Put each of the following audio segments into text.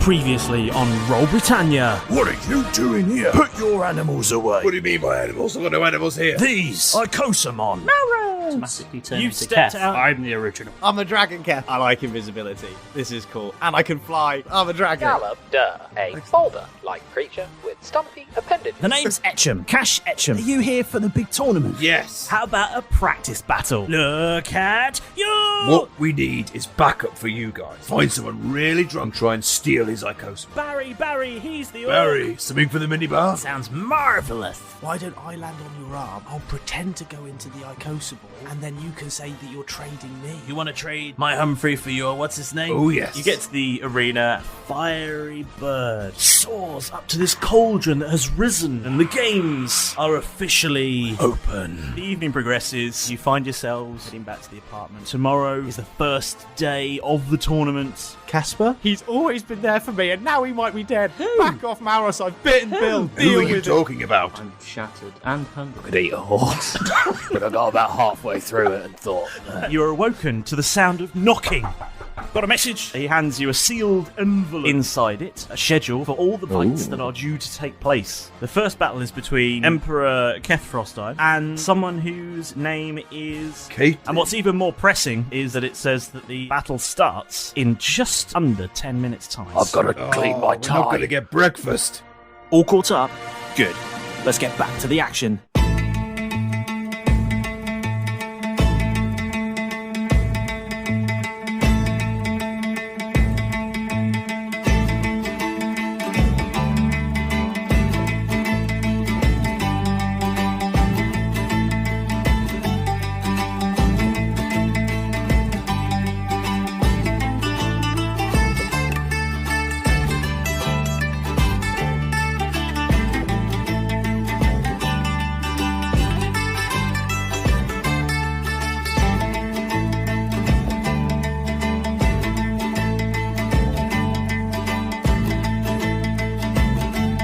Previously on Roll Britannia. What are you doing here? Put your animals away. What do you mean by animals? I've got no animals here. These are Kosamon. Automatically turn You into stepped Keth. out. I'm the original. I'm a dragon, Keth. I like invisibility. This is cool. And I can fly. I'm a dragon. Gallop-der, a boulder-like creature with stumpy appendages. The name's Etcham. Cash Etcham. Are you here for the big tournament? Yes. How about a practice battle? Look at you! What we need is backup for you guys. Find someone really drunk, try and steal his Icosum. Barry, he's the orc. Barry, something for the minibar? Sounds marvellous. Why don't I land on your arm? I'll pretend to go into the Icosable, and then you can say that you're trading me. You want to trade my Humphrey for your, what's his name? Oh, yes. You get to the arena, fiery bird soars up to this cauldron that has risen, and the games are officially open. The evening progresses, you find yourselves heading back to the apartment. Tomorrow is the first day of the tournament. Casper? He's always been there for me, and now he might be dead. Back off, Malrus. I've bitten Bill. Who Deal are you with talking about? I'm shattered and hungry. Could eat a horse, but I got about halfway through it and thought, You are awoken to the sound of knocking. Got a message. He hands you a sealed envelope. Inside it, a schedule for all the fights that are due to take place. The first battle is between Emperor Keth Frostiron and someone whose name is Kate. And what's even more pressing is that it says that the battle starts in just under 10 minutes' time. I've got to clean my We're not going tie. to get breakfast. All caught up? Good. Let's get back to the action.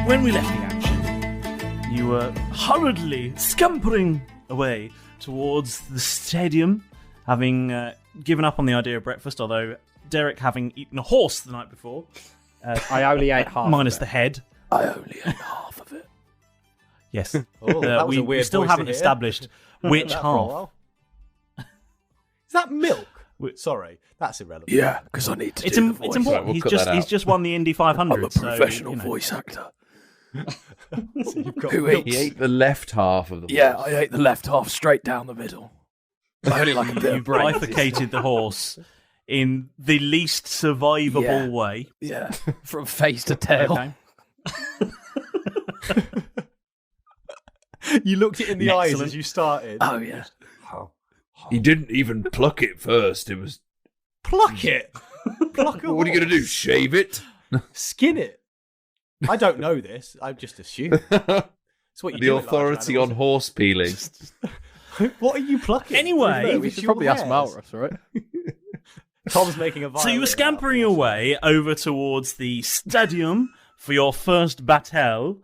When we left the action, you were hurriedly scampering away towards the stadium, having given up on the idea of breakfast, although Derek having eaten a horse the night before. I only ate half. Minus the head. I only ate half of it. Yes. Oh, that was a we weird still voice haven't to hear. established which That for a half. while. Is that milk? Wait. Sorry, that's irrelevant. Yeah, because I need to It's do the voice. important. Right, we'll he's cut just that out. he's just won the Indy 500. I'm a so, professional you know. voice actor. So you've got Who milk. He ate the left half of the Yeah, voice. I ate the left half straight down the middle. I only like a bit You of brains. bifurcated the horse in the least survivable Yeah. way. Yeah, from face to tail. Okay. You looked it in the eyes Excellent. as you started. Oh, yeah. He didn't even pluck it first. It was. Pluck it. Pluck it. What are you going to do? Shave it? Skin it. I don't know this. I've just assumed. It's what you The do with authority large on horse peeling. animals. What are you plucking? Anyway, With we your hairs? right? Tom's making a So you were violin scampering out of away over towards the stadium for your first battle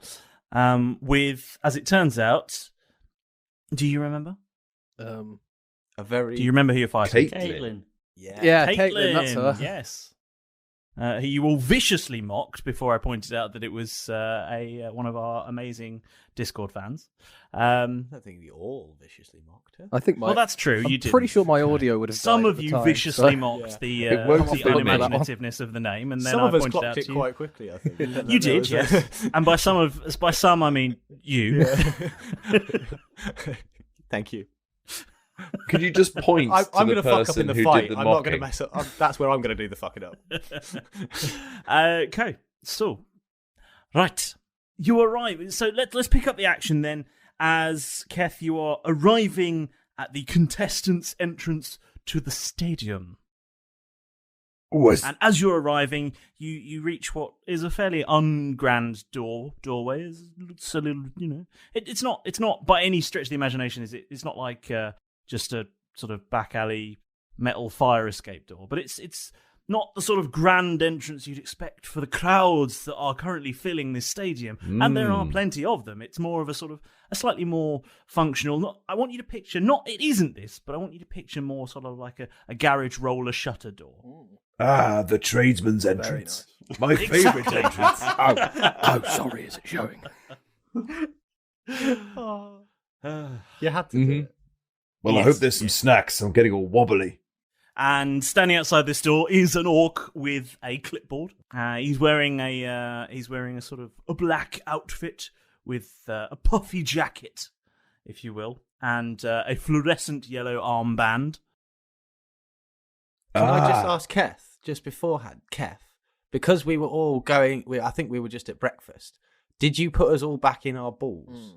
with, as it turns out, do you remember? a very. Do you remember who you're fighting? Caitlin. Yeah. Caitlin, that's her. Yes. Who you all viciously mocked before I pointed out that it was one of our amazing Discord fans. I don't think we all viciously mocked her. I think my. Well, that's true. I'm you did. pretty sure my audio would have. Some died of at the you time, viciously so- mocked Yeah. the It won't the fit on that unimaginativeness of the name, and then Some I of us pointed out clocked it to you. quite quickly, I think. You did, yes. And by some I mean you. Thank you. Could you just point I'm to going the to fuck up person in the who fight. did the I'm not going to mocking? mess up. That's where I'm going to do the fucking up. Okay, so right, you arrive. So let's pick up the action then. As Keth, you are arriving at the contestants' entrance to the stadium. And as you're arriving, you reach what is a fairly ungrand doorway. It's a little, it's not by any stretch of the imagination. It's not like just a sort of back alley metal fire escape door, but it's not the sort of grand entrance you'd expect for the crowds that are currently filling this stadium, and there are plenty of them. It's more of a sort of a slightly more functional. I want you to picture it isn't this, but I want you to picture more sort of like a garage roller shutter door. Ah, the tradesman's entrance. My favourite entrance. Oh, sorry, is it showing? You had to do it. Well, I hope there's some snacks. I'm getting all wobbly. And standing outside this door is an orc with a clipboard. He's wearing a sort of a black outfit with a puffy jacket, if you will, and a fluorescent yellow armband. Can I just ask Keth, just beforehand, Keth, because we were all going, I think we were just at breakfast, did you put us all back in our balls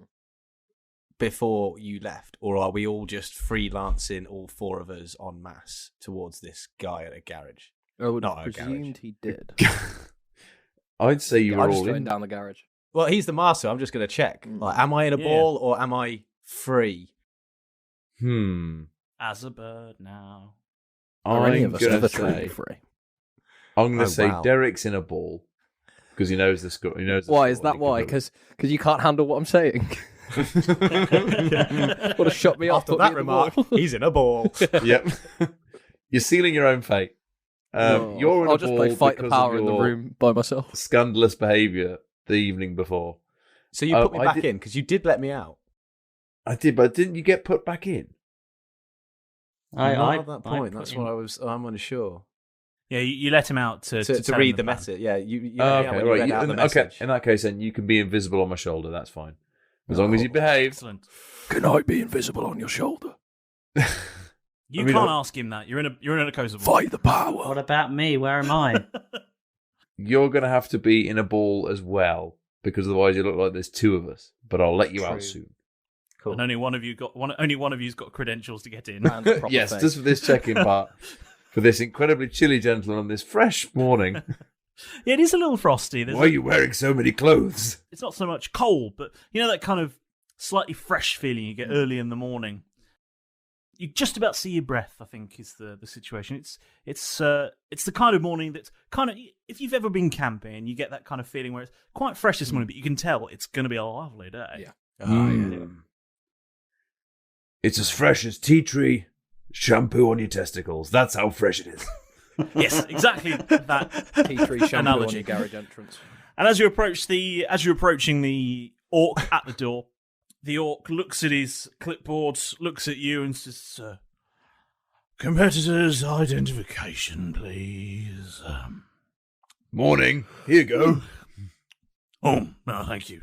before you left, or are we all just freelancing, all four of us en masse, towards this guy at a garage? I would Not have a garage. presumed he did. I'd say you were I'm just all going in. down the garage. Well, he's the master. I'm just going to check. Like, am I in a ball or am I free? As a bird now. Are any I'm of us going ever to truly say, free? I'm going to say wow. Derek's in a ball because he knows the score. He knows the Why score is that? and he Why? can do Because you can't handle what I'm saying. Would have shot me off. After put that me in the remark, ball. he's in a ball. it. Yep. You're sealing your own fate. No, You're in I'll a just ball play fight the because power of in the your room by myself. scandalous behaviour the evening before. So you put me I back did- in because you did let me out. I did, but didn't you get put back in? Not at that point. That's what I'm unsure. Yeah, you let him out to tell read him the plan. message. Yeah, you let me Oh, out okay, when you right. read out the Okay, message. in that case, then you can be invisible on my shoulder. That's fine, as long as you behave. Excellent. Can I be invisible on your shoulder? You I mean, can't ask him that. You're in a coastal ball. Fight the power. What about me? Where am I? You're going to have to be in a ball as well, because otherwise you look like there's two of us. But I'll let you out soon. Cool. And only one of you's got credentials to get in. And a proper Yes, face. just for this check-in part, for this incredibly chilly gentleman on this fresh morning. Yeah, it is a little frosty. Why are you wearing so many clothes? It's not so much cold, but you know that kind of slightly fresh feeling you get early in the morning. You just about see your breath, I think, is the situation. It's the kind of morning that's kind of, if you've ever been camping, you get that kind of feeling where it's quite fresh this morning, but you can tell it's going to be a lovely day. Yeah. It's as fresh as tea tree shampoo on your testicles. That's how fresh it is. Yes, exactly that. Tea tree shampoo on Analogy. your garage entrance. And as you're approaching the orc at the door, the orc looks at his clipboard, looks at you, and says, "Competitor's identification, please." Morning. Here you go. Oh, no, thank you.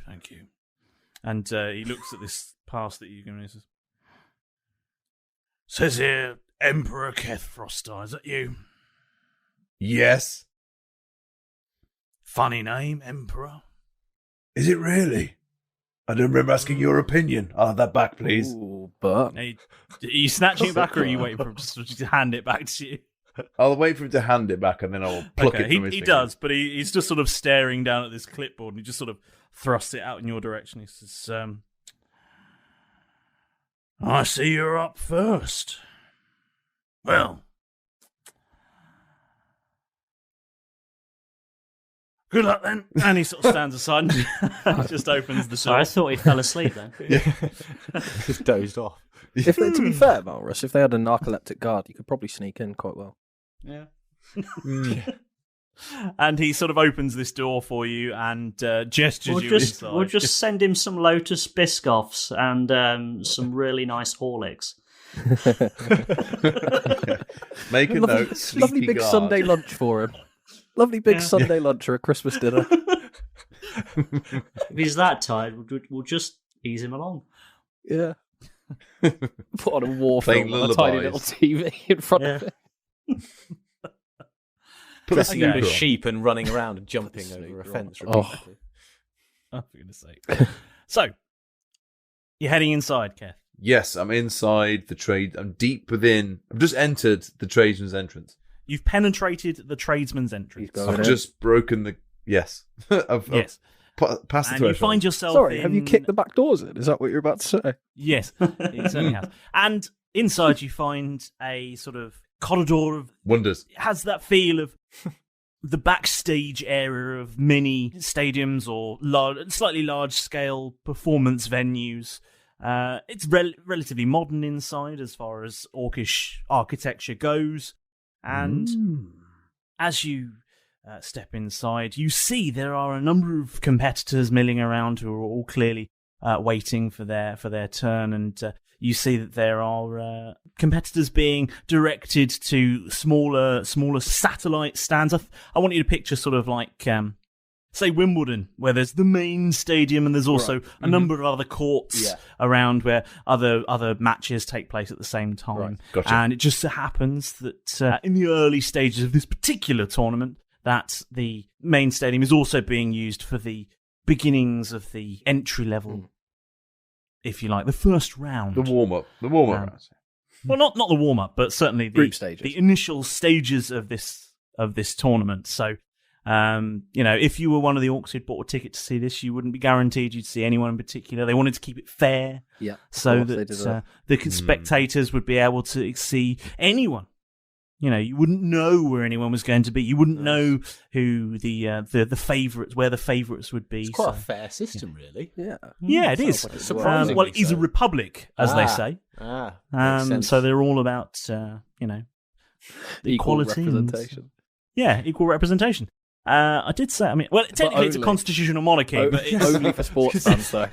And he looks at this pass that you're giving. He says here, Emperor Keth Frostiron. Is that you? Yes. Funny name, Emperor. Is it really? I don't remember asking your opinion. I'll have that back, please. Ooh, but Are you snatching it back, or are you waiting for him to hand it back to you? I'll wait for him to hand it back, and then I'll pluck it from his He finger. does, but he's just sort of staring down at this clipboard, and he just sort of thrusts it out in your direction. He says, I see you're up first. Well, good luck then. And he sort of stands aside and just opens the So door. I thought he fell asleep then. Just dozed off. if to be fair, Malrus, if they had a narcoleptic guard, you could probably sneak in quite well. Yeah. And he sort of opens this door for you and gestures you inside. We'll just send him some Lotus Biscoffs and some really nice Horlicks. Make a note. Lovely Sleepy big guard. Sunday lunch for him. Lovely big Sunday lunch or a Christmas dinner. If he's that tired, we'll just ease him along. Yeah. Put on a war Playing film on a tiny lullabies. little TV in front of Yeah. him. Put a Dressing up snooker as on. sheep and running around and jumping over a snooker on. fence Oh. repeatedly. Oh, for goodness sake. So, you're heading inside, Keth. Yes, I'm inside the trade. I'm deep within. I've just entered the tradesman's entrance. You've penetrated the tradesman's entrance. He's going I've in. just broken the. Yes. I've Yes. passed the And you threshold. find yourself Sorry, in... have you kicked the back doors in? Is that what you're about to say? Yes, he certainly has. And inside you find a sort of corridor of... Wonders. It has that feel of the backstage area of mini stadiums or slightly large-scale performance venues. It's relatively modern inside as far as orcish architecture goes. And as you step inside, you see there are a number of competitors milling around who are all clearly waiting for their turn, and you see that there are competitors being directed to smaller satellite stands. I want you to picture sort of like, say, Wimbledon, where there's the main stadium and there's also a number of other courts around where other matches take place at the same time. Right. Gotcha. And it just so happens that in the early stages of this particular tournament, that the main stadium is also being used for the beginnings of the entry level, if you like, the first round. The warm-up round. Well, not the warm-up, but certainly Group stages. the initial stages of this tournament. So, if you were one of the orcs who'd bought a ticket to see this, you wouldn't be guaranteed you'd see anyone in particular. They wanted to keep it fair, so that the spectators would be able to see anyone. You wouldn't know where anyone was going to be. You wouldn't know who the favourites, where the favourites would be. It's quite a fair system, really. Yeah, it is. Like surprisingly Well, it is a republic, as they say. Makes sense. So they're all about, equality, representation. Equal representation. I did say. I mean, well, technically it's a constitutional monarchy, but it's only for sports fans, though.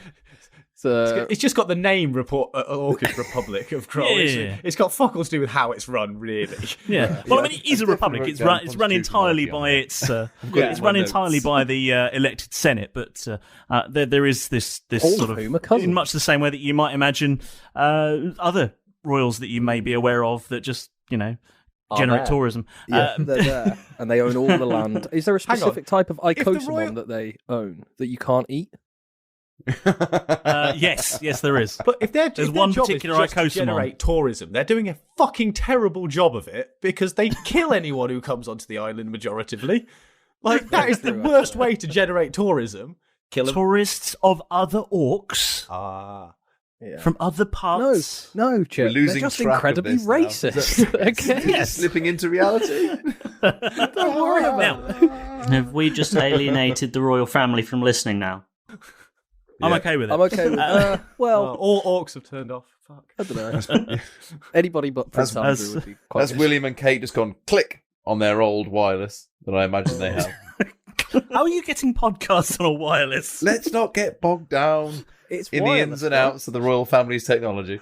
It's just got the name Orchid Republic of Kroll. It's got fuck all to do with how it's run, really. Yeah. Well, I mean, it is a republic. It's run entirely by its. It's run entirely by the elected Senate, but there is this sort of in much the same way that you might imagine other royals that you may be aware of that just generate tourism. Yeah, they're there and they own all the land. Is there a specific type of icosamon that they own that you can't eat? Yes, there is. But there's one particular icosamon to generate tourism, they're doing a fucking terrible job of it because they kill anyone who comes onto the island majoritively. Like, that is the worst way to generate tourism. Kill them. Tourists of other orcs. From other parts. No, Chip. They're just incredibly racist. Okay. Slipping into reality. Don't worry about it. Have we just alienated the royal family from listening now? I'm okay with it. I'm okay with it. All orcs have turned off. Fuck. I don't know. Anybody but Prince Andrew would be quite That's William and Kate just gone click on their old wireless that I imagine they have. How are you getting podcasts on a wireless? Let's not get bogged down in the ins and outs of the royal family's technology.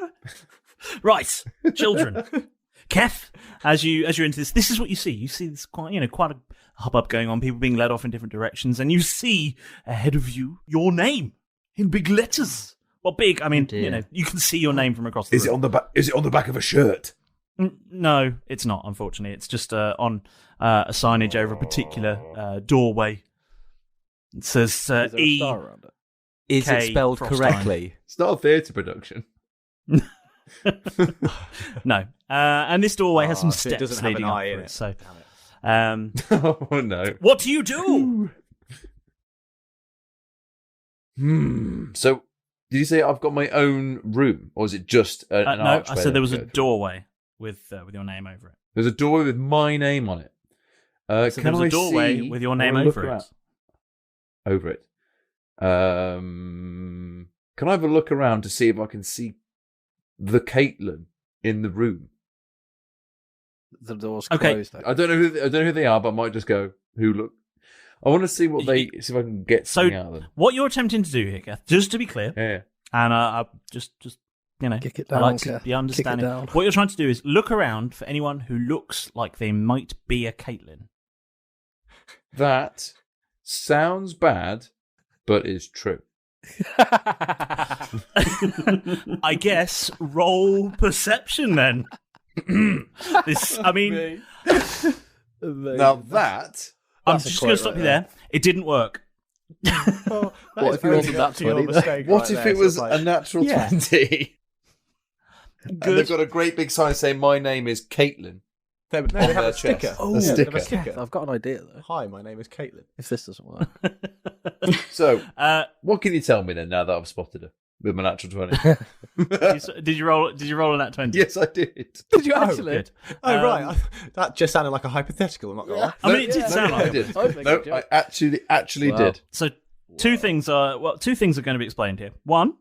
Right, children. Keth, as you're into this is what you see. You see this quite a hubbub going on, people being led off in different directions, and you see ahead of you your name in big letters. Well, big. I mean, you can see your name from across the room. Is it on the back of a shirt? No, it's not. Unfortunately, it's just on a signage over a particular doorway. It says Is there a E. star around it? Is K. it spelled Frostiron. correctly? It's not a theatre production. No, and this doorway has some so it steps doesn't have leading an up I in for it. So, Oh no. what do you do? So, did you say I've got my own room, or is it just an No, archway I said there was that a I go through? doorway with your name over it. There's a doorway with my name on it. So there was a doorway with your name over it. Over it. Can I have a look around to see if I can see the Caitlin in the room? The door's Okay. closed. I don't know who they are, but I might just go. Who look? I want to see what see if I can get something out of them. What you're attempting to do here, Keth, just to be clear, Yeah. and I just Kick it I down, like to Keth. be understanding. Kick it down. What you're trying to do is look around for anyone who looks like they might be a Caitlin. That sounds bad, but is true. I guess roll perception then. I mean, Now that I'm just going to stop you there. It didn't work. What if it wasn't that 20? what if it was a natural 20? And they've got a great big sign saying my name is Caitlin. They on have their a sticker. chest. Oh, A they have sticker. a sticker. I've got an idea though. Hi, my name is Caitlin. If this doesn't work, So, what can you tell me then? Now that I've spotted her with my natural 20. Did you roll a nat 20? Yes, I did. did you actually? Good. Oh, right. That just sounded like a hypothetical. I'm not going to lie. I mean, it did sound I like did. it. I think No, you did. I actually Wow. did. So two things are going to be explained here. One,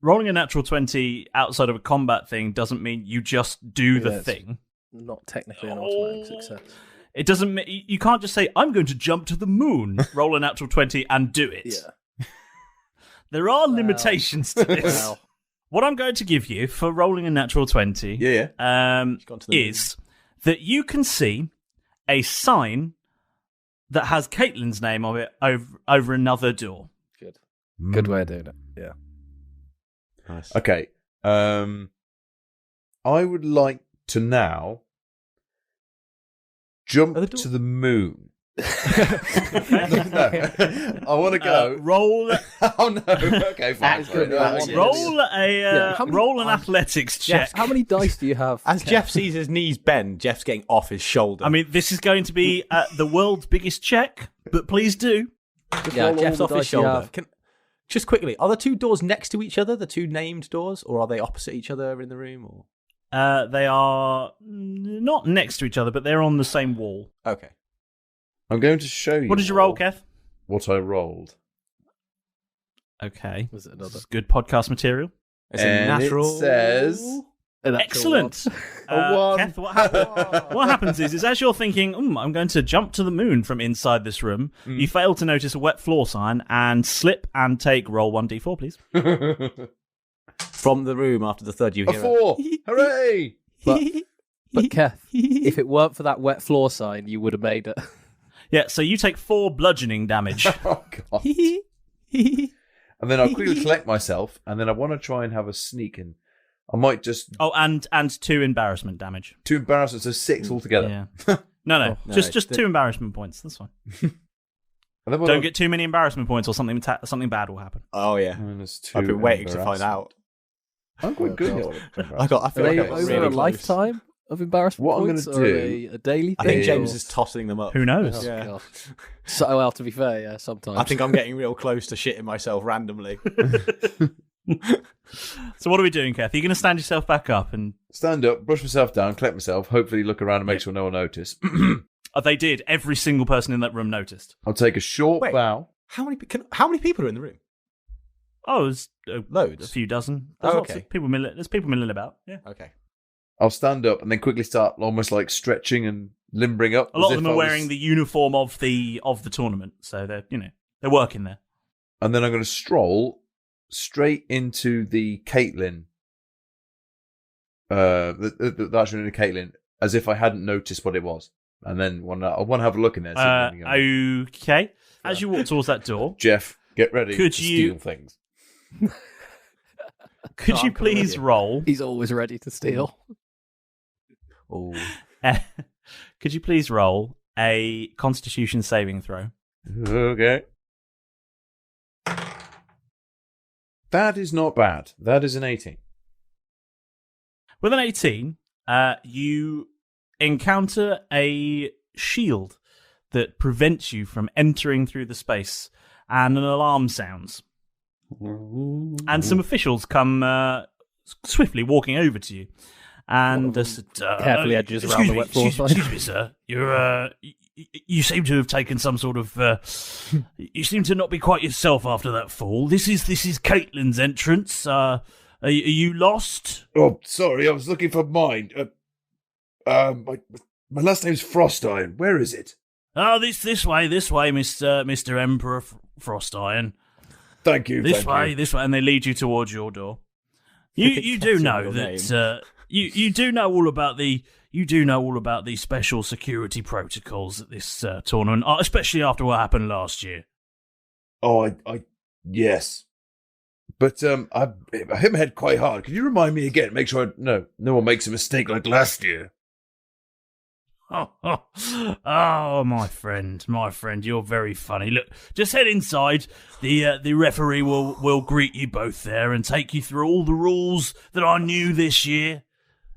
rolling a natural 20 outside of a combat thing doesn't mean you just do the Yes. thing. Not technically an automatic success. It doesn't. You can't just say, "I'm going to jump to the moon," roll a natural 20, and do it. Yeah. There are limitations to this. Wow. What I'm going to give you for rolling a natural 20 is that you can see a sign that has Caitlin's name on it over another door. Good way of doing it. Yeah. Nice. Okay. I would like to now jump to the moon. No, I want to go. Roll. Oh no! Okay, fine. Roll an athletics check. How many dice do you have? As Jeff sees his knees bend, Jeff's getting off his shoulder. I mean, this is going to be the world's biggest check, but please do. Yeah, Jeff's off his shoulder. Just quickly, are the two doors next to each other, the two named doors, or are they opposite each other in the room? Or they are not next to each other, but they're on the same wall. Okay. I'm going to show you. What did you roll, Keth? What I rolled. Okay. Was it another? This is good podcast material. It's a natural. It says. Excellent. Keth, what happens is as you're thinking, I'm going to jump to the moon from inside this room, you fail to notice a wet floor sign and slip and take roll 1d4, please. From the room after the third, you hear a 4. Hooray! But Keth, if it weren't for that wet floor sign, you would have made it. Yeah, so you take 4 bludgeoning damage. Oh, God. And then I'll quickly collect myself, and then I want to try and have a sneak in. I might just... Oh, and 2 embarrassment damage. 2 embarrassment, so 6 altogether. Yeah. No, just 2 embarrassment points. That's fine. Don't get too many embarrassment points or something bad will happen. Oh, yeah. I've been waiting to find out. I'm quite good. I feel like I'm over really a lifetime of embarrassment points? What I'm going to do... A daily thing? I think James is tossing them up. Who knows? Yeah. God. So, well, to be fair, yeah, sometimes. I think I'm getting real close to shitting myself randomly. So what are we doing, Keth? Are you going to stand yourself back up and... Stand up, brush myself down, collect myself, hopefully look around and make sure no one noticed. They did. Every single person in that room noticed. I'll take a short bow. How many people are in the room? Oh, there's loads. A few dozen. There's lots okay. of people there's people milling about. Yeah. Okay. I'll stand up and then quickly start almost like stretching and limbering up. A lot of them are wearing the uniform of the tournament, so they're working there. And then I'm going to stroll straight into the Caitlin. The actual into Caitlin, as if I hadn't noticed what it was, and then I want to have a look in there. Okay. As you walk towards that door, Jeff, get ready to steal things. Could you please roll? He's always ready to steal. Oh. Could you please roll a Constitution saving throw? Okay. That is not bad. That is an 18. With an 18, you encounter a shield that prevents you from entering through the space, and an alarm sounds. And some officials come swiftly walking over to you. And carefully edges around the wet floor. Excuse me, sir. You seem to have taken some sort of. You seem to not be quite yourself after that fall. This is Caitlin's entrance. Are you lost? Oh, sorry. I was looking for mine. My last name's Frostiron. Where is it? Oh, this way, Mr. Emperor Frostiron. Thank you. This way, and they lead you towards your door. You do know that you do know all about the special security protocols at this tournament, especially after what happened last year. Oh, yes. But I hit my head quite hard. Could you remind me again? Make sure no one makes a mistake like last year. Oh, my friend, you're very funny. Look, just head inside. The referee will greet you both there and take you through all the rules that are new this year,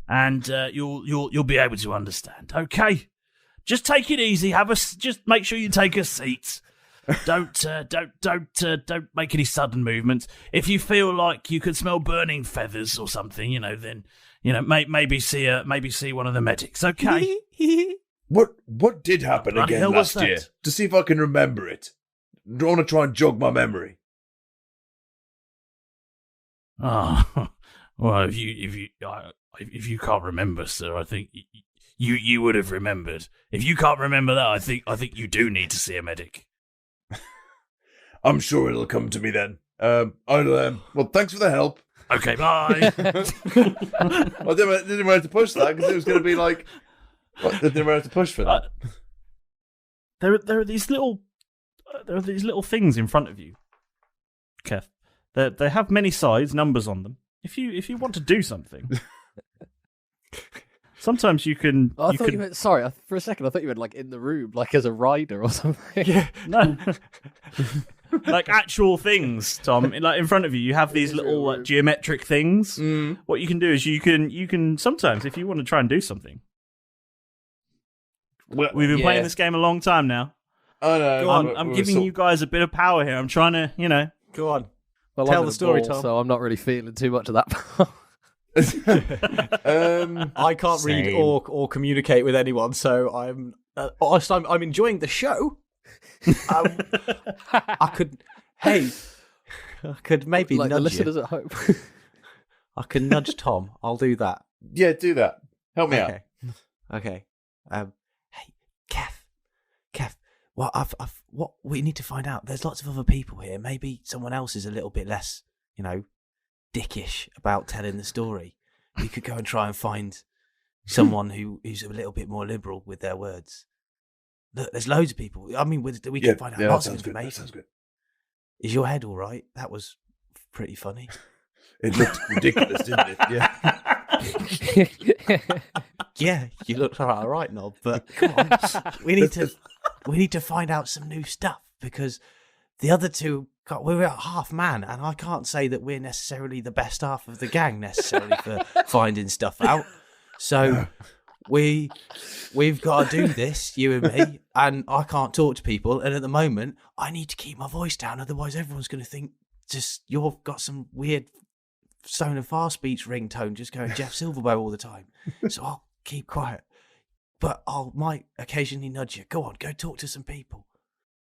and you'll be able to understand. Okay, just take it easy. Just make sure you take a seat. Don't make any sudden movements. If you feel like you could smell burning feathers or something, then maybe see one of the medics. Okay. What did happen again last year? To see if I can remember it. I want to try and jog my memory. Oh, well, if you can't remember, sir, I think you would have remembered. If you can't remember that, I think you do need to see a medic. I'm sure it'll come to me then. Well, thanks for the help. Okay, bye. I didn't have to push that because it was going to be like, I didn't have to push for that. There are these little things in front of you, Keth. They have many sides, numbers on them. If you want to do something, sometimes you can. Oh, I thought you meant. Sorry, for a second I thought you meant like in the room, like as a rider or something. Yeah, no. Like actual things, Tom. Like in front of you, you have these little geometric things. What you can do is you can sometimes, if you want to try and do something. We've been playing this game a long time now. I know. I'm giving you guys a bit of power here. I'm trying to, Go on. Well, tell the story, ball, Tom. So I'm not really feeling too much of that part. I can't read or communicate with anyone, so I'm enjoying the show. I could maybe like nudge the listeners you. at home. I can nudge Tom. I'll do that. Yeah, do that. Help me out. Okay. Hey, Keth. What we need to find out. There's lots of other people here. Maybe someone else is a little bit less, dickish about telling the story. We could go and try and find someone who's a little bit more liberal with their words. Look, there's loads of people. I mean, we can find out lots of information. That sounds good. Is your head all right? That was pretty funny. It looked ridiculous, didn't it? Yeah. Yeah, you looked all right, Nob. But come on, we need to find out some new stuff because the other two, we're at half man, and I can't say that we're necessarily the best half of the gang necessarily for finding stuff out. So we've got to do this, you and me, and I can't talk to people. And at the moment, I need to keep my voice down, otherwise everyone's going to think just you've got some weird Stone and Far speech ringtone just going Jeff Silverbow all the time. So I'll keep quiet. But I might occasionally nudge you. Go on, go talk to some people.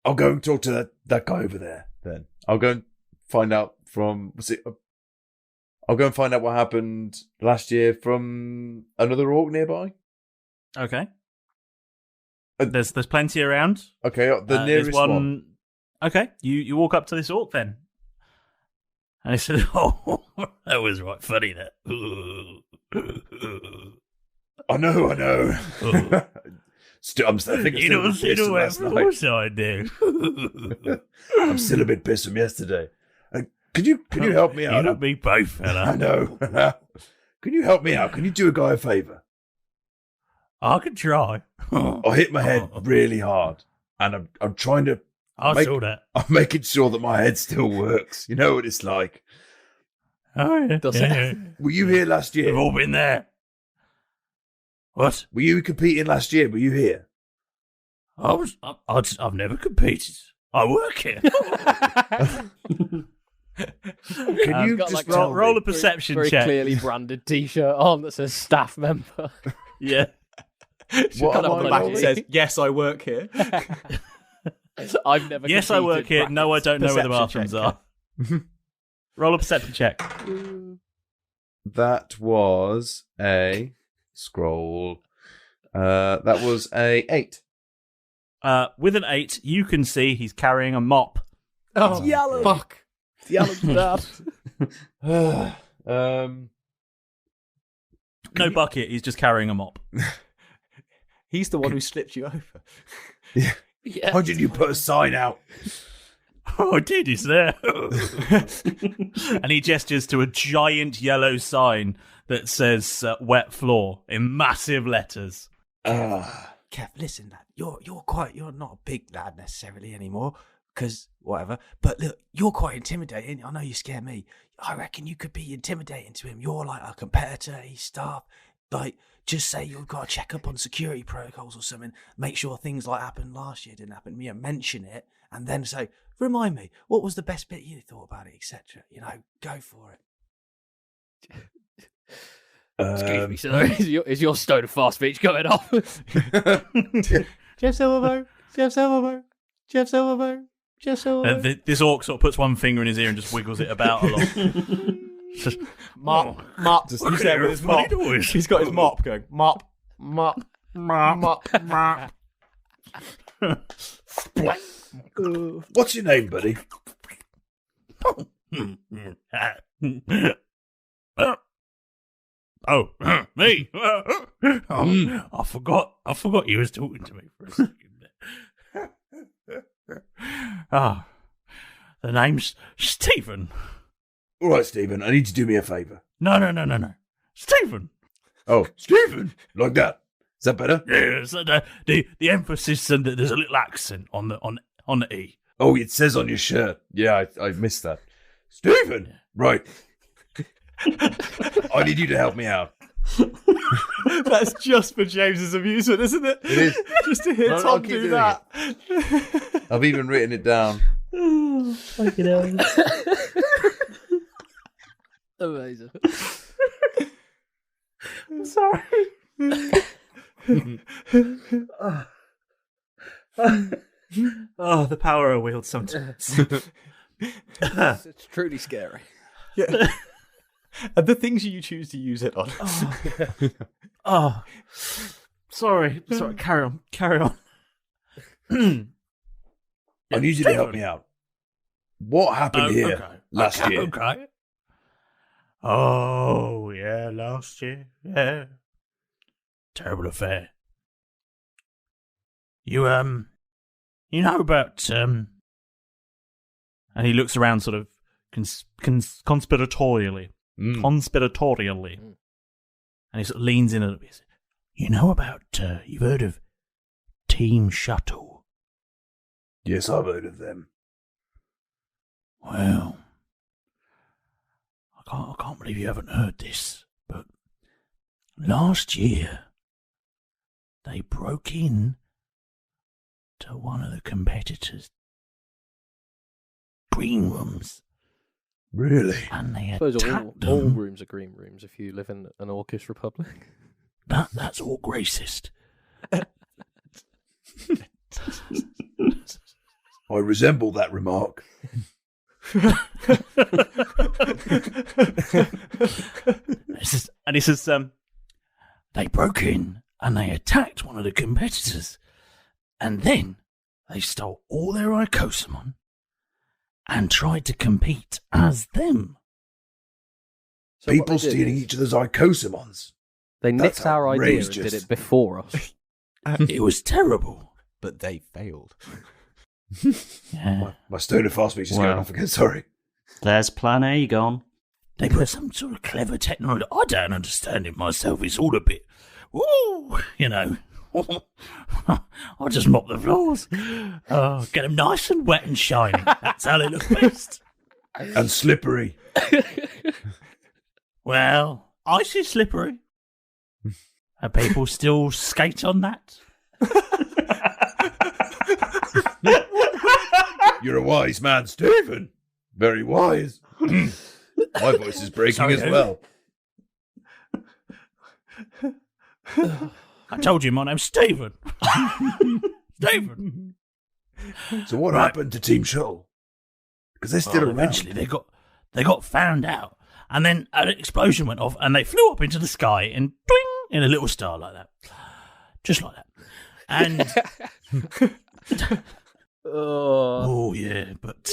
I'll go and talk to that guy over there then. I'll go and find out I'll go and find out what happened last year from another orc nearby. Okay. There's plenty around. Okay, the nearest one. Okay, you walk up to this orc then. And he said, "Oh, that was right funny, that." I know. I'm still I do. I'm still a bit pissed from yesterday. Could you help me out? You and me both, fella. I know. Can you help me out? Can you do a guy a favour? I can try. I hit my head really hard, and I'm trying to. I saw that. I'm making sure that my head still works. You know what it's like. Oh yeah. Yeah. Were you here last year? We've all been there. What? Were you competing last year? Were you here? I've never competed. I work here. Can you just roll a perception very check? Clearly branded T-shirt on that says staff member. Yeah. What on the back it says, "Yes, I work here." I've never. Yes, I work here. No, I don't know where the bathrooms are. Roll a perception check. That was a scroll. That was a 8. With an 8, you can see he's carrying a mop. Oh, yellow! Fuck! Yellow's bad. No bucket. He's just carrying a mop. He's the one who slipped you over. Yeah. Why didn't you put a sign out? Oh, I did. It's there. And he gestures to a giant yellow sign that says "wet floor" in massive letters. Kev, listen, lad. You're not a big lad necessarily anymore, because whatever. But look, you're quite intimidating. I know you scare me. I reckon you could be intimidating to him. You're like a competitor. He's staff. Like, just say you've got to check up on security protocols or something. Make sure things like happened last year didn't happen. Mention it, and then say, "Remind me, what was the best bit you thought about it, etc." Go for it. Excuse me, sir. Is your Stone of Far speech going off? Jeff Silverbow. This orc sort of puts one finger in his ear and just wiggles it about a lot. Mop. Just you said with his mop. He's got his mop going. Mop. What's your name, buddy? Oh, me. I forgot you was talking to me for a second. The name's Stephen. All right, Stephen, I need you to do me a favour. No. Stephen. Oh, Stephen, like that. Is that better? Yeah, so the emphasis and there's a little accent on the E. Oh, it says on your shirt. Yeah, I missed that. Stephen, right. I need you to help me out. That's just for James's amusement, isn't it? It is. Just to hear Tom do that. I've even written it down. Fucking hell. Amazing. I'm sorry. Oh, the power I wield sometimes. It's truly scary. Yeah. And the things you choose to use it on. Sorry. Carry on. I need you to help me out. What happened here last year? Okay. Oh, yeah, last year. Yeah. Terrible affair. You know about, and he looks around sort of conspiratorially. Conspiratorially. And he sort of leans in a little bit. You know about, you've heard of Team Shuttle? Yes, I've heard of them. Well, I can't believe you haven't heard this, but last year they broke in to one of the competitors' green rooms. Really? And they I suppose attacked all them. rooms are green rooms if you live in an Orcish republic. That's all racist. I resemble that remark. And he says, they broke in and they attacked one of the competitors, and then they stole all their Icosamon and tried to compete as them. So People what they did stealing is each other's Icosamons. They That's nicked our idea and outrageous. did it before us. It was terrible. But they failed. Yeah. My stoner fast speech is going off again, sorry. There's plan A gone. They put some sort of clever technology. I don't understand it myself. It's all a bit, ooh, you know. I'll just mop the floors. Oh, get them nice and wet and shiny. That's how they look best. And slippery. Well, icy slippery. Are people still skate on that? You're a wise man, Stephen. Very wise. My voice is breaking Sorry, as who? well. I told you my name's Stephen. Stephen. So what happened to Team Shuttle? Because they're still around. Eventually they got found out, and then an explosion went off, and they flew up into the sky and twing in a little star like that, just like that. And oh yeah, but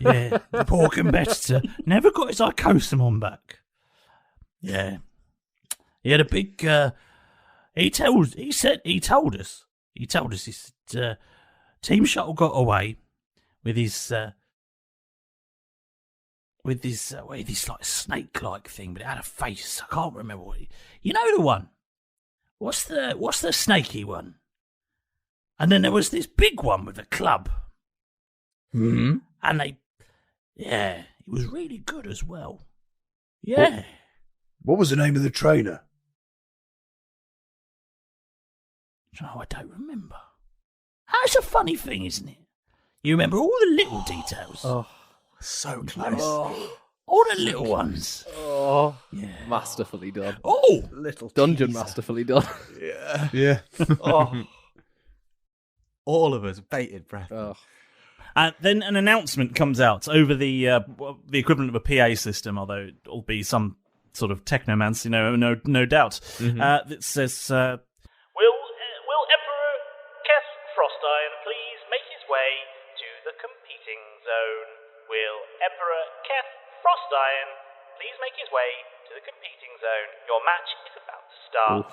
yeah, the poor competitor never got his Icosamon back. Yeah, he had a big. He told us. He said, Team Shuttle got away with his like snake-like thing, but it had a face. I can't remember what. You know the one. What's the snaky one? And then there was this big one with a club. Mm-hmm. And he was really good as well. Yeah. What was the name of the trainer? No, I don't remember. That's a funny thing, isn't it? You remember all the little details. Oh, So close. All the little ones. oh, Yeah. masterfully done. Oh! Little Dungeon teaser. masterfully done. Yeah. Yeah. Oh. All of us bated breath. Oh. And then an announcement comes out over the equivalent of a PA system, although it'll be some sort of technomancy, no doubt. That says, the competing zone. Will Emperor Keth Frostiron please make his way to the competing zone? Your match is about to start.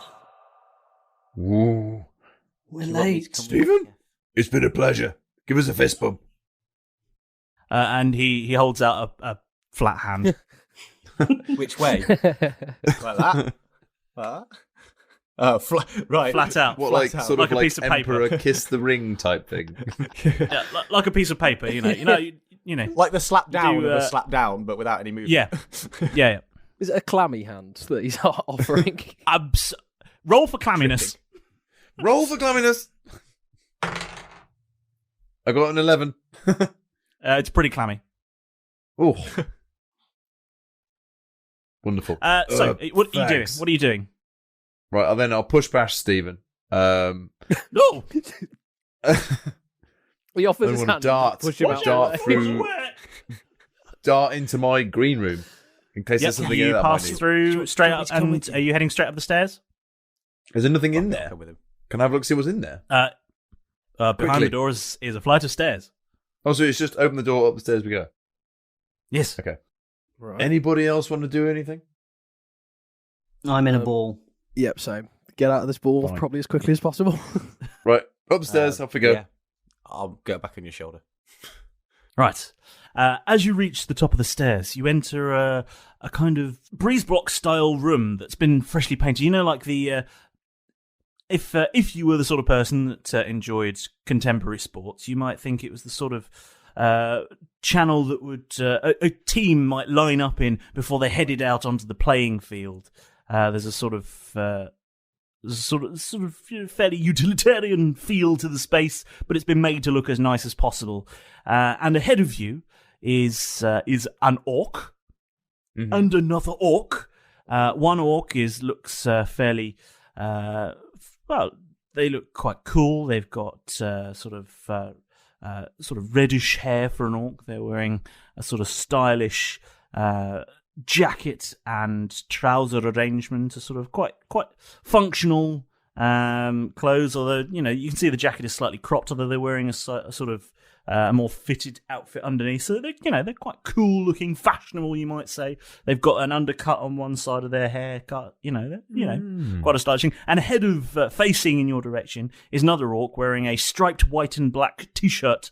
Ooh. We're late. Stephen, it's been a pleasure. Give us a fist bump. And he holds out a flat hand. Which way? Like that? Oh, right. Flat out. What, flat like out. sort Like of a like piece of Emperor paper. kiss the ring type thing? Yeah, like a piece of paper, you know. Like the slap down do, of a slap down, but without any movement. Yeah. Is it a clammy hand that he's offering? Roll for clamminess. Roll for clamminess. I got an 11. It's pretty clammy. Oh. Wonderful. So, what are you doing? thanks. What are you doing? Right, I'll push bash Stephen. No! He offers I his want hand. to dart, Push him out. dart into my green room in case there's something in You there. pass that I might need. through straight up, to come and with you? are you heading straight up the stairs? Is there nothing in there? Come with him. Can I have a look see what's in there? Behind Quickly. the door is a flight of stairs. Oh, so it's just open the door, up the stairs we go. Yes. Okay. Right. Anybody else want to do anything? I'm in a ball. Yep, same. Get out of this ball Fine. probably as quickly as possible. Right, upstairs, off we go. Yeah. I'll go back on your shoulder. Right. As you reach the top of the stairs, you enter a kind of breeze block style room that's been freshly painted. You know, like the if you were the sort of person that enjoyed contemporary sports, you might think it was the sort of channel that would a team might line up in before they headed out onto the playing field. There's a sort of fairly utilitarian feel to the space, but it's been made to look as nice as possible. And ahead of you is an orc and another orc. One orc looks fairly they look quite cool. They've got sort of reddish hair for an orc. They're wearing a sort of stylish jacket and trouser arrangement, a sort of quite functional clothes. Although you can see the jacket is slightly cropped, although they're wearing a sort of a more fitted outfit underneath. So they're quite cool looking, fashionable, you might say. They've got an undercut on one side of their haircut. Quite a stylish thing. And ahead of facing in your direction is another orc wearing a striped white and black t-shirt.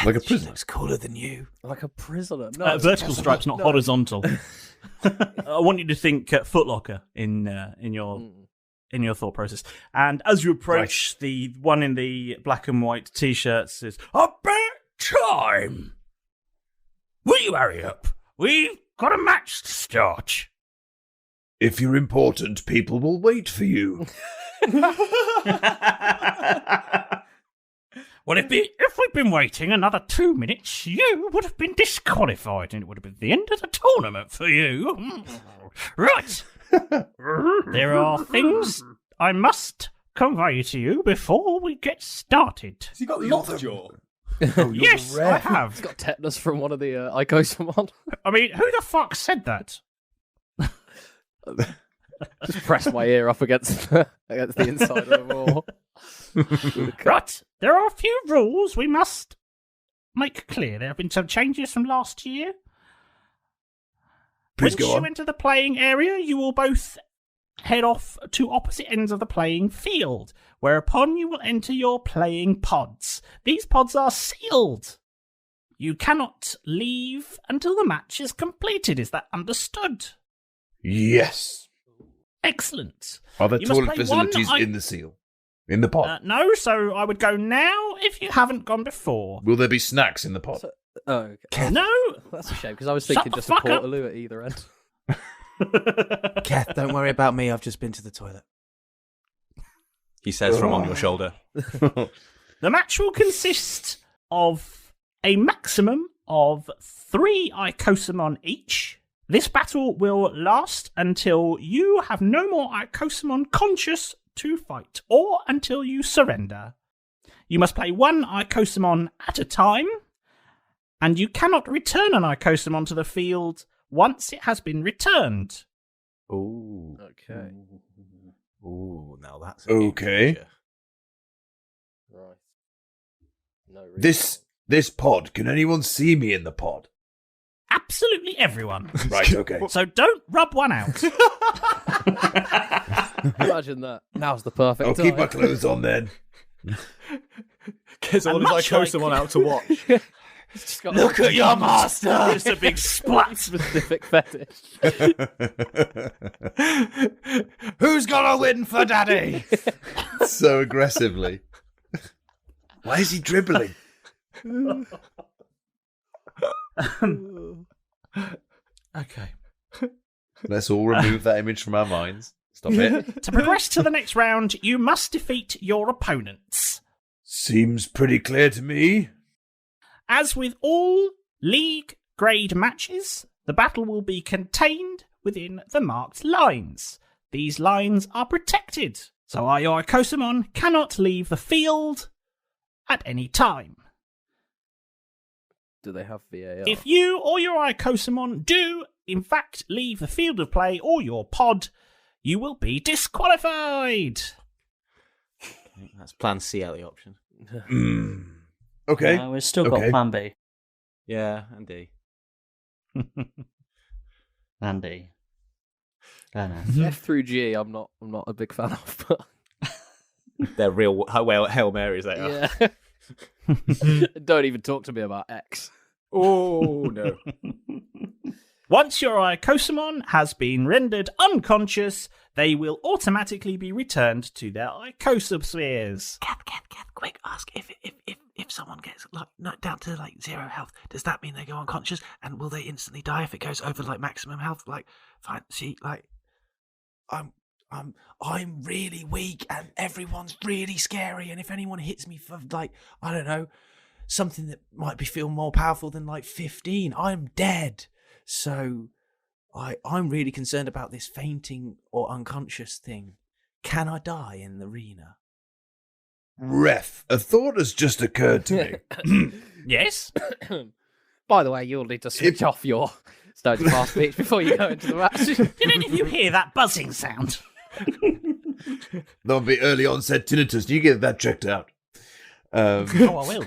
Like a prisoner. Looks cooler than you. Like a prisoner. No, Vertical stripes, not horizontal. I want you to think Footlocker in your thought process. And as you approach, the one in the black and white t-shirt says, "About time! Will you hurry up? We've got a match to start." If you're important, people will wait for you. Well, if we'd been waiting another 2 minutes, you would have been disqualified, and it would have been the end of the tournament for you. Right. There are things I must convey to you before we get started. Has he got lockjaw? Yes, I have. He's got tetanus from one of the Icosomon. I mean, who the fuck said that? Just press my ear up against the inside of the wall. Right, there are a few rules we must make clear. There have been some changes from last year. Please go Once on. you enter the playing area, you will both head off to opposite ends of the playing field, whereupon you will enter your playing pods. These pods are sealed. You cannot leave until the match is completed. Is that understood? Yes. Excellent. Are there You must toilet play facilities one in the seal? In the pod? No, so I would go now if you haven't gone before. Will there be snacks in the pod? Oh, okay. No! That's a shame, because I was Shut thinking the just a fuck up. Portaloo at either end. Keth, don't worry about me. I've just been to the toilet. He says from on your shoulder. The match will consist of a maximum of 3 Icosomon each. This battle will last until you have no more Icosomon conscious to fight, or until you surrender. You must play 1 Icosomon at a time, and you cannot return an Icosomon to the field once it has been returned. Ooh. Okay. Ooh, now that's Okay. Feature. Right. No. This pod. Can anyone see me in the pod? Absolutely everyone. Right. Okay. So don't rub one out. Imagine that. Now's the perfect I'll time. keep my clothes on then. Gets all And his much someone out to watch. Look at your master! Just a big splat. Specific fetish. Who's gonna win for Daddy? So aggressively. Why is he dribbling? Okay. Let's all remove that image from our minds. Stop it. To progress to the next round, you must defeat your opponents. Seems pretty clear to me. As with all league grade matches, the battle will be contained within the marked lines. These lines are protected, so your Ikosamon cannot leave the field at any time. Do they have VAR? If you or your Ikosamon do, in fact, leave the field of play or your pod, you will be disqualified. That's plan C out the option. Okay. No, we've still got plan B. Yeah, and D. Andy. F through G, I'm not a big fan of. But They're real Hail Marys, they are. yeah. Don't even talk to me about X. Oh, no. Once your Ikosamon has been rendered unconscious, they will automatically be returned to their Ikosaspheres. Keth, quick, ask if someone gets down to 0 health, does that mean they go unconscious? And will they instantly die if it goes over maximum health? Fine, see, I'm really weak and everyone's really scary, and if anyone hits me for I don't know, something that might feel more powerful than 15, I'm dead. So I'm really concerned about this fainting or unconscious thing. Can I die in the arena? Ref, a thought has just occurred to me. Yes? By the way, you'll need to switch off your Stone's Fast speech before you go into the match. Did any of you hear that buzzing sound? That'll be early onset tinnitus. You get that checked out. Oh, I will.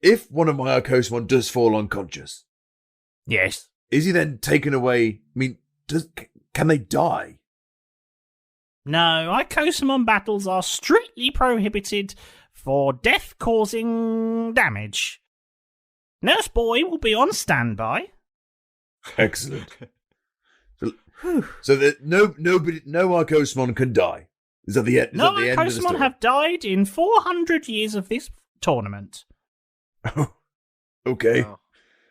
If one of my Ikosamon does fall unconscious, Yes. is he then taken away? I mean, can they die? No, Ikosamon battles are strictly prohibited for death-causing damage. Nurse Boy will be on standby. Excellent. So that no Ikosamon can die. Is that the end? No the end of the Ikosamon story? have died in 400 years of this tournament. Okay. Wow.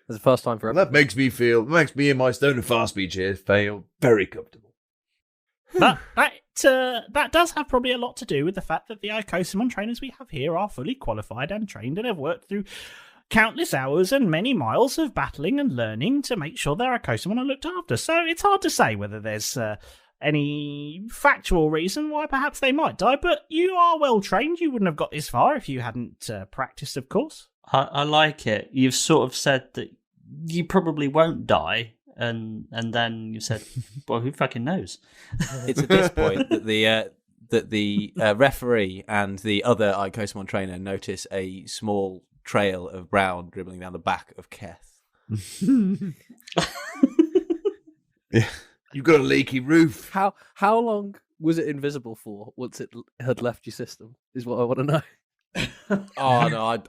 It's the first time for Well, that makes me and my Stone of Fast speech here feel very comfortable. But that does have probably a lot to do with the fact that the Ikosamon trainers we have here are fully qualified and trained and have worked through countless hours and many miles of battling and learning to make sure their Ikosamon are looked after. So it's hard to say whether there's any factual reason why perhaps they might die, but you are well trained. You wouldn't have got this far if you hadn't practiced, of course. I like it. You've sort of said that you probably won't die, and then you said, well, who fucking knows? It's at this point that the referee and the other Ikosamon trainer notice a small trail of brown dribbling down the back of Keth. Yeah. You've got a leaky roof. How long was it invisible for once it had left your system? Is what I want to know. Oh no,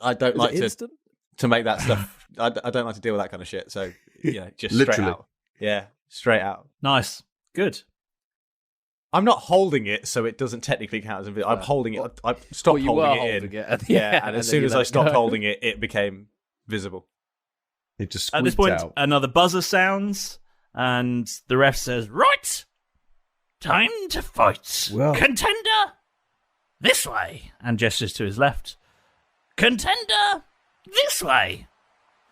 I don't like instant? to make that stuff. I don't like to deal with that kind of shit. So just Literally. straight out. Yeah, straight out. Nice. Good. I'm not holding it, so it doesn't technically count as invisible. I'm holding it. I stopped holding it in. And as soon as I stopped holding it, it became visible. It just At this squeaked point, out. another buzzer sounds, and the ref says, "Right, time to fight. Well. Contender, this way," and gestures to his left. Contender, this way,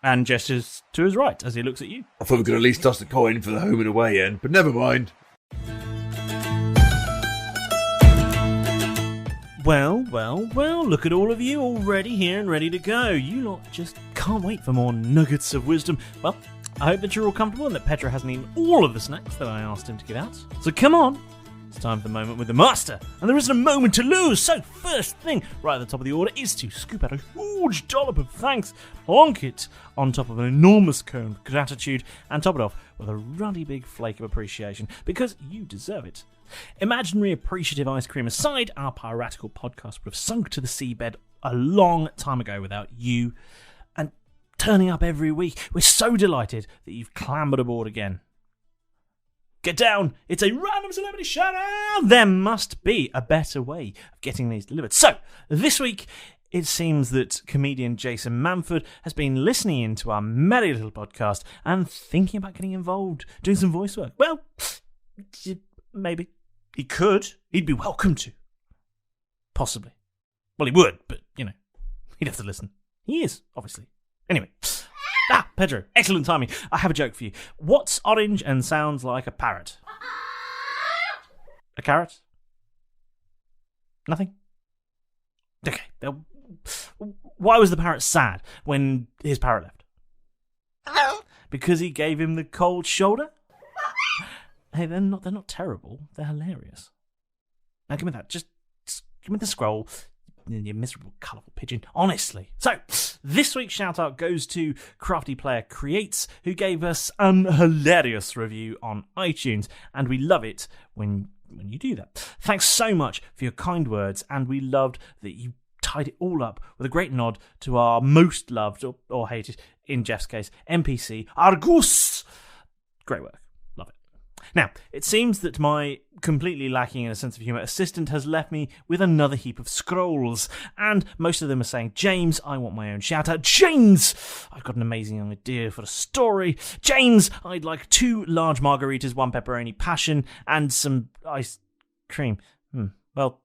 and gestures to his right as he looks at you. I thought we could at least toss the coin for the home and away end, but never mind. Well, look at all of you already here and ready to go. You lot just can't wait for more nuggets of wisdom. Well, I hope that you're all comfortable and that Petra hasn't eaten all of the snacks that I asked him to give out. So come on, It's time for the moment with the master, and there isn't a moment to lose. So first thing, right at the top of the order, is to scoop out a huge dollop of thanks, plonk it on top of an enormous cone of gratitude, and top it off with a ruddy big flake of appreciation, because you deserve it. Imaginary appreciative ice cream aside, our piratical podcast would have sunk to the seabed a long time ago without you, and turning up every week. We're so delighted that you've clambered aboard again. Get down! It's a random celebrity shout-out! There must be a better way of getting these delivered. So, this week, it seems that comedian Jason Manford has been listening into our merry little podcast and thinking about getting involved, doing some voice work. Well, maybe. He could. He'd be welcome to. Possibly. Well, he would, but, he'd have to listen. He is, obviously. Anyway. Pedro, excellent timing. I have a joke for you. What's orange and sounds like a parrot? A carrot? Nothing? Okay. Why was the parrot sad when his parrot left? Because he gave him the cold shoulder? Hey, they're not terrible. They're hilarious. Now give me that. Just give me the scroll. You miserable, colourful pigeon. Honestly. So, this week's shout-out goes to Crafty Player Creates, who gave us an hilarious review on iTunes, and we love it when you do that. Thanks so much for your kind words, and we loved that you tied it all up with a great nod to our most loved, or hated, in Jeff's case, NPC, Argus. Great work. Now, it seems that my completely lacking in a sense of humour assistant has left me with another heap of scrolls, and most of them are saying, James, I want my own shout-out. James, I've got an amazing idea for a story. James, I'd like 2 large margaritas, 1 pepperoni passion, and some ice cream. Well,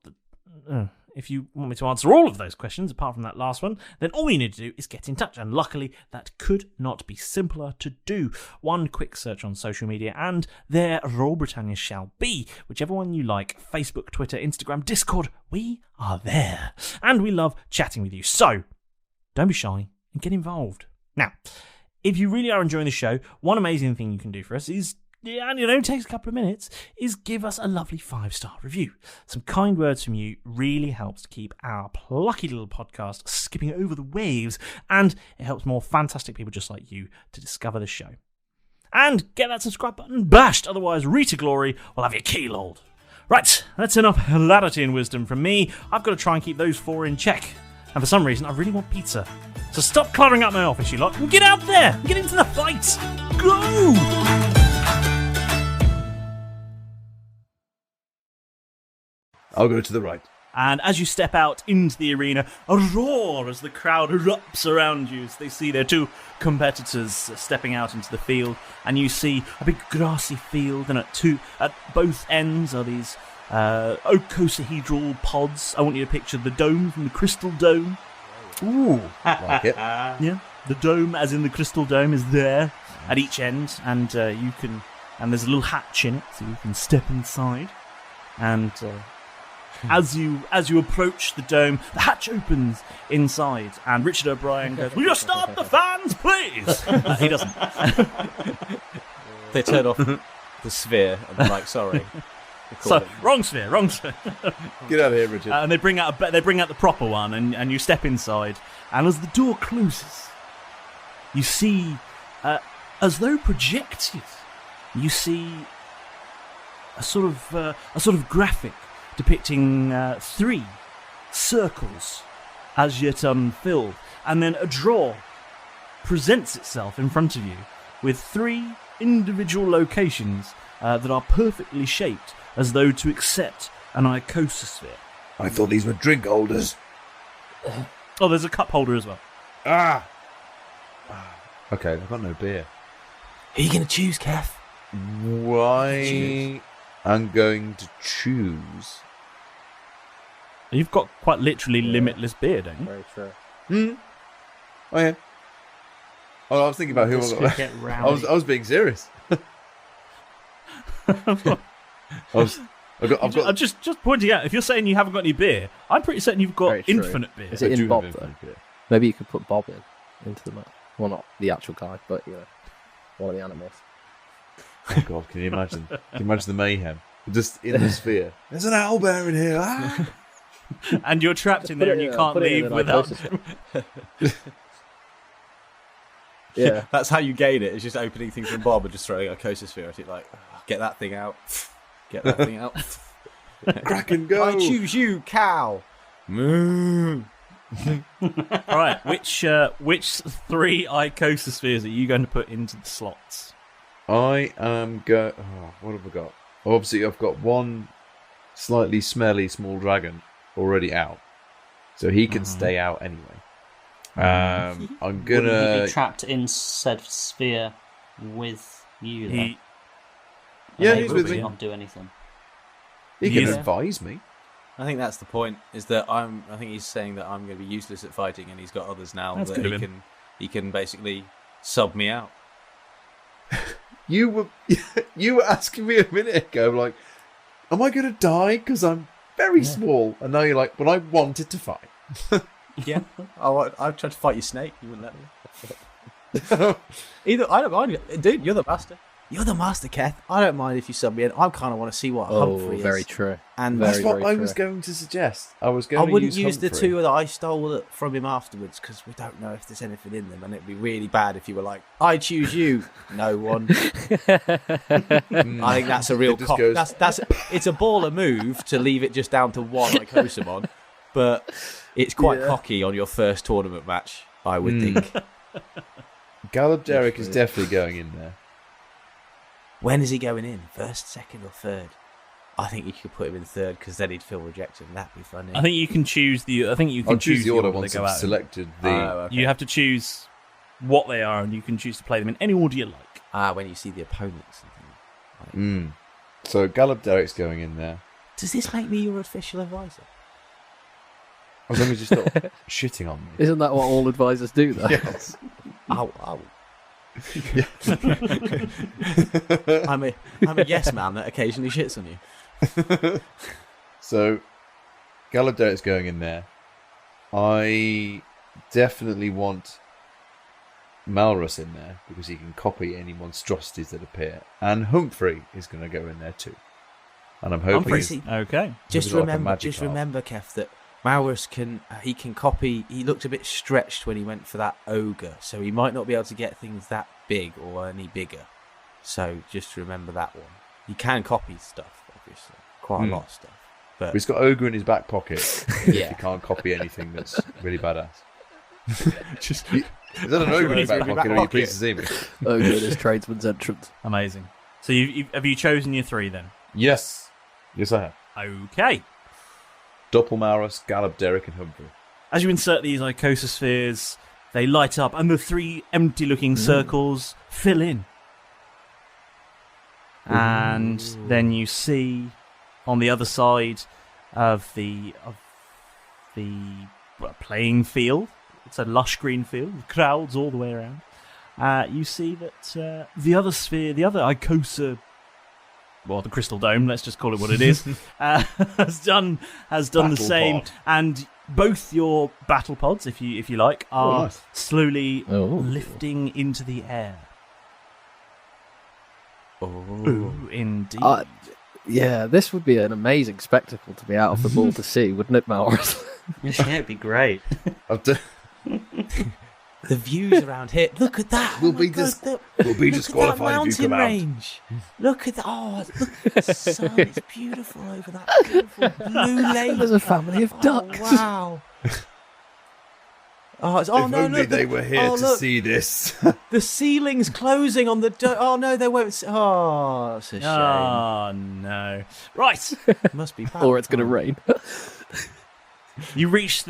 if you want me to answer all of those questions, apart from that last one, then all you need to do is get in touch. And luckily, that could not be simpler to do. One quick search on social media, and there Roll Britannia shall be. Whichever one you like, Facebook, Twitter, Instagram, Discord, we are there. And we love chatting with you. So, don't be shy and get involved. Now, if you really are enjoying the show, one amazing thing you can do for us is, and it only takes a couple of minutes, is give us a lovely 5-star review. Some kind words from you really helps to keep our plucky little podcast skipping over the waves, and it helps more fantastic people just like you to discover the show. And get that subscribe button bashed, otherwise Rita Glory will have you keeled. Right, that's enough hilarity and wisdom from me. I've got to try and keep those 4 in check. And for some reason, I really want pizza. So stop cluttering up my office, you lot, and get out there! And get into the fight! Go! I'll go to the right. And as you step out into the arena, a roar as the crowd erupts around you as they see their 2 competitors stepping out into the field. And you see a big grassy field, and at both ends are these ocosahedral pods. I want you to picture the dome from the Crystal Dome. Ooh. Like it. Yeah, the dome, as in the Crystal Dome, is there at each end, and you can, and there's a little hatch in it, so you can step inside. And as you approach the dome, the hatch opens inside, and Richard O'Brien goes, "Will you start the fans, please?" He doesn't. They turn off the sphere, and they're like, "Sorry." So, wrong sphere. Get out of here, Richard. And they bring out the proper one, and you step inside. And as the door closes, you see, as though projected, you see a sort of graphic depicting 3 circles as yet unfilled, and then a drawer presents itself in front of you with 3 individual locations that are perfectly shaped as though to accept an icososphere. I thought these were drink holders. Oh, there's a cup holder as well. Okay, I've got no beer. Who are you going to choose, Keth? Why? I'm going to choose. You've got quite literally limitless beer, don't you? Very true. Oh yeah. Oh, I was thinking about who I was being serious. I'm just pointing out, if you're saying you haven't got any beer, I'm pretty certain you've got infinite beer. Is it in Bob, though? Maybe you could put Bob into the match. Well, not the actual guy, but, one of the animals. Oh, God, can you imagine? Can you imagine the mayhem? Just in the sphere. There's an owlbear in here. Ah! And you're trapped in there and you can't leave without... Yeah. That's how you gain it. It's just opening things from Bob and just throwing a iconosphere at it. Like, get that thing out. Get that thing out. Crack and go. I choose you, cow. Moo. All right, which 3 icospheres are you going to put into the slots? I am go. Oh, what have I got? Obviously, I've got one slightly smelly small dragon already out, so he can stay out anyway. I'm Wouldn't gonna he be trapped in said sphere with you. Then? Yeah, And he's they with would me. Not do anything. He can Yeah. advise me. I think that's the point. Is that I think he's saying that I'm going to be useless at fighting, and he's got others now That's that good of him. he can basically sub me out. You were asking me a minute ago, like, am I going to die because I'm very small? And now you're like, but I wanted to fight. Yeah, I tried to fight your snake. You wouldn't let me. Either I don't mind, dude. You're the master. You're the master, Keth. I don't mind if you sub me in. I kind of want to see what Humphrey is. Very true. And That's Very, what very I was true. going to suggest. I was going I to wouldn't use the Humphrey. 2 that I stole from him afterwards because we don't know if there's anything in them, and it'd be really bad if you were like, "I choose you." No one. I think that's a real It just cock. goes- It's a baller move to leave it just down to 1 Icosamon, but it's quite cocky on your first tournament match, I would think. Galabderic is definitely going in there. When is he going in? First, second, or third? I think you could put him in third because then he'd feel rejected. And that'd be funny. I think you can choose the. I think you can I'll choose the order they once go I've out in. selected the. Okay. You have to choose what they are, and you can choose to play them in any order you like. When you see the opponents and things. So Galabderic's going in there. Does this make me your official advisor? As long as you stop shitting on me. Isn't that what all advisors do, though? Yes. Ow. I'm a yes man that occasionally shits on you. So Galabderic's going in there. I definitely want Malrus in there because he can copy any monstrosities that appear. And Humphrey is going to go in there too. And I'm hoping Humphrey, Okay. Just like a remember, magic art. Kev, that Malrus can copy. He looked a bit stretched when he went for that ogre, so he might not be able to get things that big or any bigger. So just remember that one. He can copy stuff, obviously, quite a lot of stuff. But he's got ogre in his back pocket. Yeah. He can't copy anything that's really badass. Just Is that an ogre in his back Ogre in his pocket? Or are you back pleased to see me? Oh, good, it's tradesman's entrance. amazing. So have you chosen your 3 then? Yes. Yes, I have. Okay. Doppelmalrus, Galabderic, and Humphrey. As you insert these icospheres, they light up, and the 3 empty-looking circles fill in. And then you see on the other side of the playing field, it's a lush green field with crowds all the way around. You see that the other sphere, the other icosa, well, the crystal dome, let's just call it what it is, has done the same, pod. and both your battle pods, if you like, are nice. slowly lifting into the air. Ooh, indeed. Yeah, this would be an amazing spectacle to be out of the ball to see, wouldn't it, Malrus? Yeah, it'd be great. I've done. the views around here. Look at that. We'll Oh my be God, dis- look We'll be at that disqualified if you mountain come out. range. Look at that. Oh, look at the sun. It's beautiful over that beautiful blue lake. There's a family of ducks. Oh, wow. Oh, If no, only look, they were here to look, see this. the ceiling's closing on the. Oh no, they won't. Oh, that's a shame. Oh no! Right, Must be bad. Or it's going to rain. you reach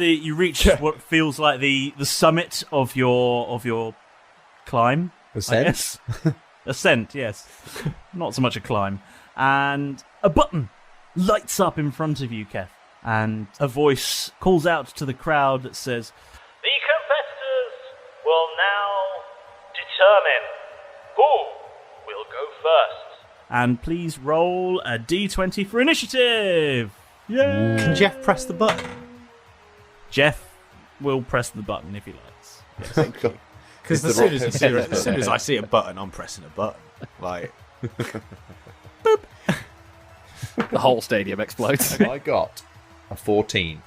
what feels like the summit of your climb. I guess. Ascent, yes. Not so much a climb. And a button lights up in front of you, Keth, and a voice calls out to the crowd that says, The competitors will now determine who will go first. and please roll a d20 for initiative. Yay! Can Jeff press the button? Jeff will press the button if he likes. Yes. Because as soon as I see a button, I'm pressing a button. Like, The whole stadium explodes. I got a 14.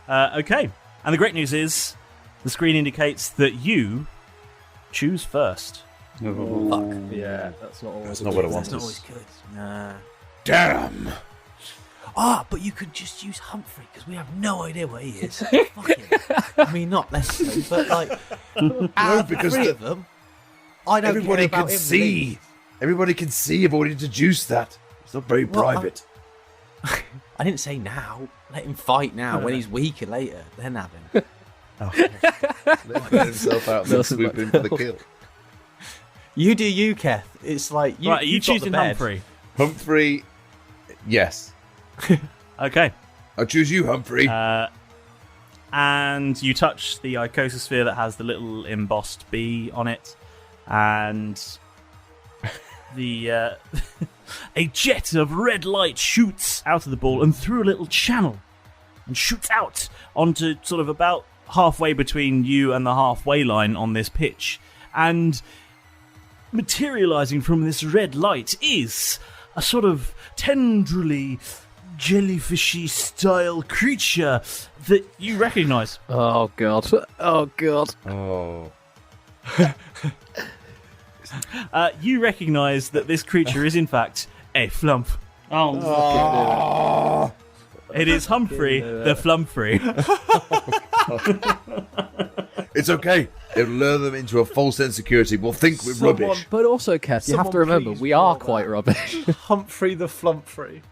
Okay. And the great news is the screen indicates that you choose first. Oh, fuck. Yeah, that's not always That's not what I wanted. That's not always good. Nah. Damn. But you could just use Humphrey because we have no idea what he is. Fuck him. I mean, not necessarily, but like, out of the because three the- of them, I don't Everybody care about can him see. Everybody can see. I've already introduced that. It's not very Well, private. I didn't say now. Let him fight now. When he's weaker later, then have him. Let himself out and then swoop in for the kill. You do you, Keth. It's like you. Right, are you you've got the choosing bed. Humphrey? Humphrey, yes. Okay. I choose you, Humphrey. And you touch the icososphere that has the little embossed bee on it, and the a jet of red light shoots out of the ball and through a little channel and shoots out onto sort of about halfway between you and the halfway line on this pitch. And materializing from this red light is a sort of tendrily jellyfishy style creature that you recognize. Oh, God. Oh, God. Oh. You recognize that this creature is in fact a flump. Oh, It is Humphrey the Flumphrey. It's okay. It'll lure them into a false sense of security. We'll think we're rubbish. But also, Keth, you have to remember, we are quite rubbish. Humphrey the Flumphrey.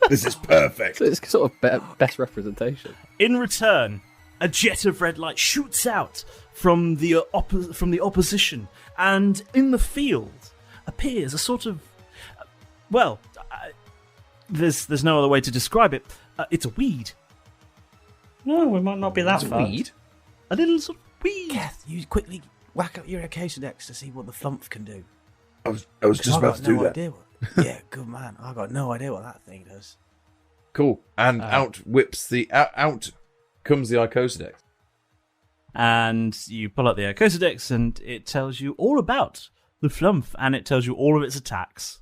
This is perfect. So it's sort of best representation. In return, a jet of red light shoots out from the opposition, and in the field appears a sort of there's no other way to describe it. It's a weed. no, we might not be that far. Weed? A little sort of weed. Keth, you quickly whack up your Acasodex to see what the flump can do. I was just I've about got to do no that. idea yeah, good man. I got no idea what that thing does. Cool. And out comes the Icosodex. And you pull up the Icosodex, and it tells you all about the flump, and it tells you all of its attacks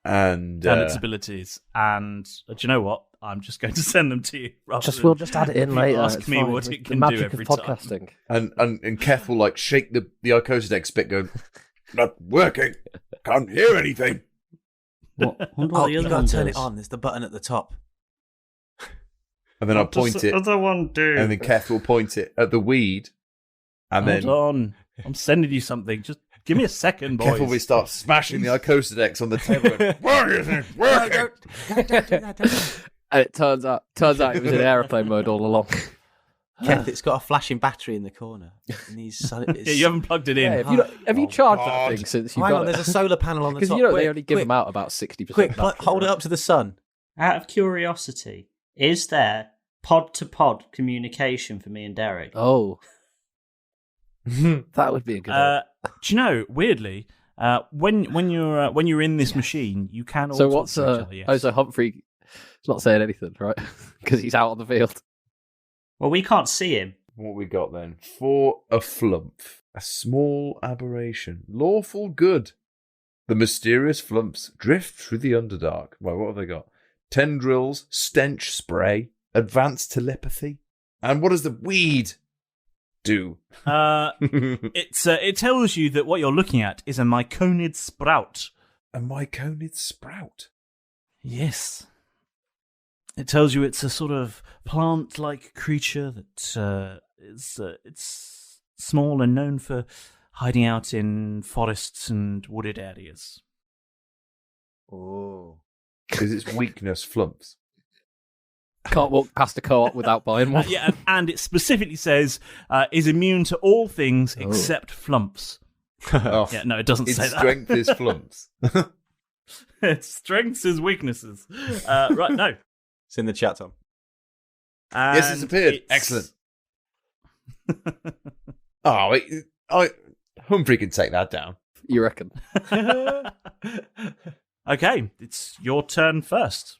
And its abilities. And do you know what? I'm just going to send them to you. We'll just add it in later. Ask It's me fine. what The it can magic do of every time. podcasting. and Keth will like shake the Icosodex bit, going, Not working. Can't hear anything. What? I wonder what the You other got one to turn does. it on. There's the button at the top. and then I'll What does point the it, other one do? and then Keth will point it at the weed, and Hold then on. I'm sending you something. Just give me a second, boys. Keth will start smashing the Icosodex on the table. Going, Where is it? Working. Don't do that. Don't. And it turns out it was in aeroplane mode all along. Keth, it's got a flashing battery in the corner. And Yeah, you haven't plugged it in. Yeah, have you charged God. that thing since you Hang got on, it? there's a solar panel on the Because top. you know Quick, they only give quick, them out about 60%. Quick, battery, hold it right? up to the sun. Out of curiosity, is there pod-to-pod communication for me and Derek? Oh. That would be a good idea. Do you know? Weirdly, when you're in this machine, you can. All So talk what's to each other, yes. Oh, so Humphrey is not saying anything, right? Because he's out on the field. Well, we can't see him. what we got then? For a flump, a small aberration, lawful good. The mysterious flumps drift through the underdark. Well, what have they got? Tendrils, stench spray, advanced telepathy. And what does the weed do? It tells you that what you're looking at is a myconid sprout. A myconid sprout? Yes. It tells you it's a sort of plant-like creature that it's small and known for hiding out in forests and wooded areas. Oh. Is its weakness flumps? Can't walk past a co-op without buying one. Yeah, and it specifically says is immune to all things except flumps. Oh, Yeah, no, it doesn't its say that. strength is flumps. Its strengths is weaknesses. Right, no. It's in the chat, Tom. Yes, it's appeared. Excellent. Humphrey can take that down. You reckon? Okay, it's your turn first.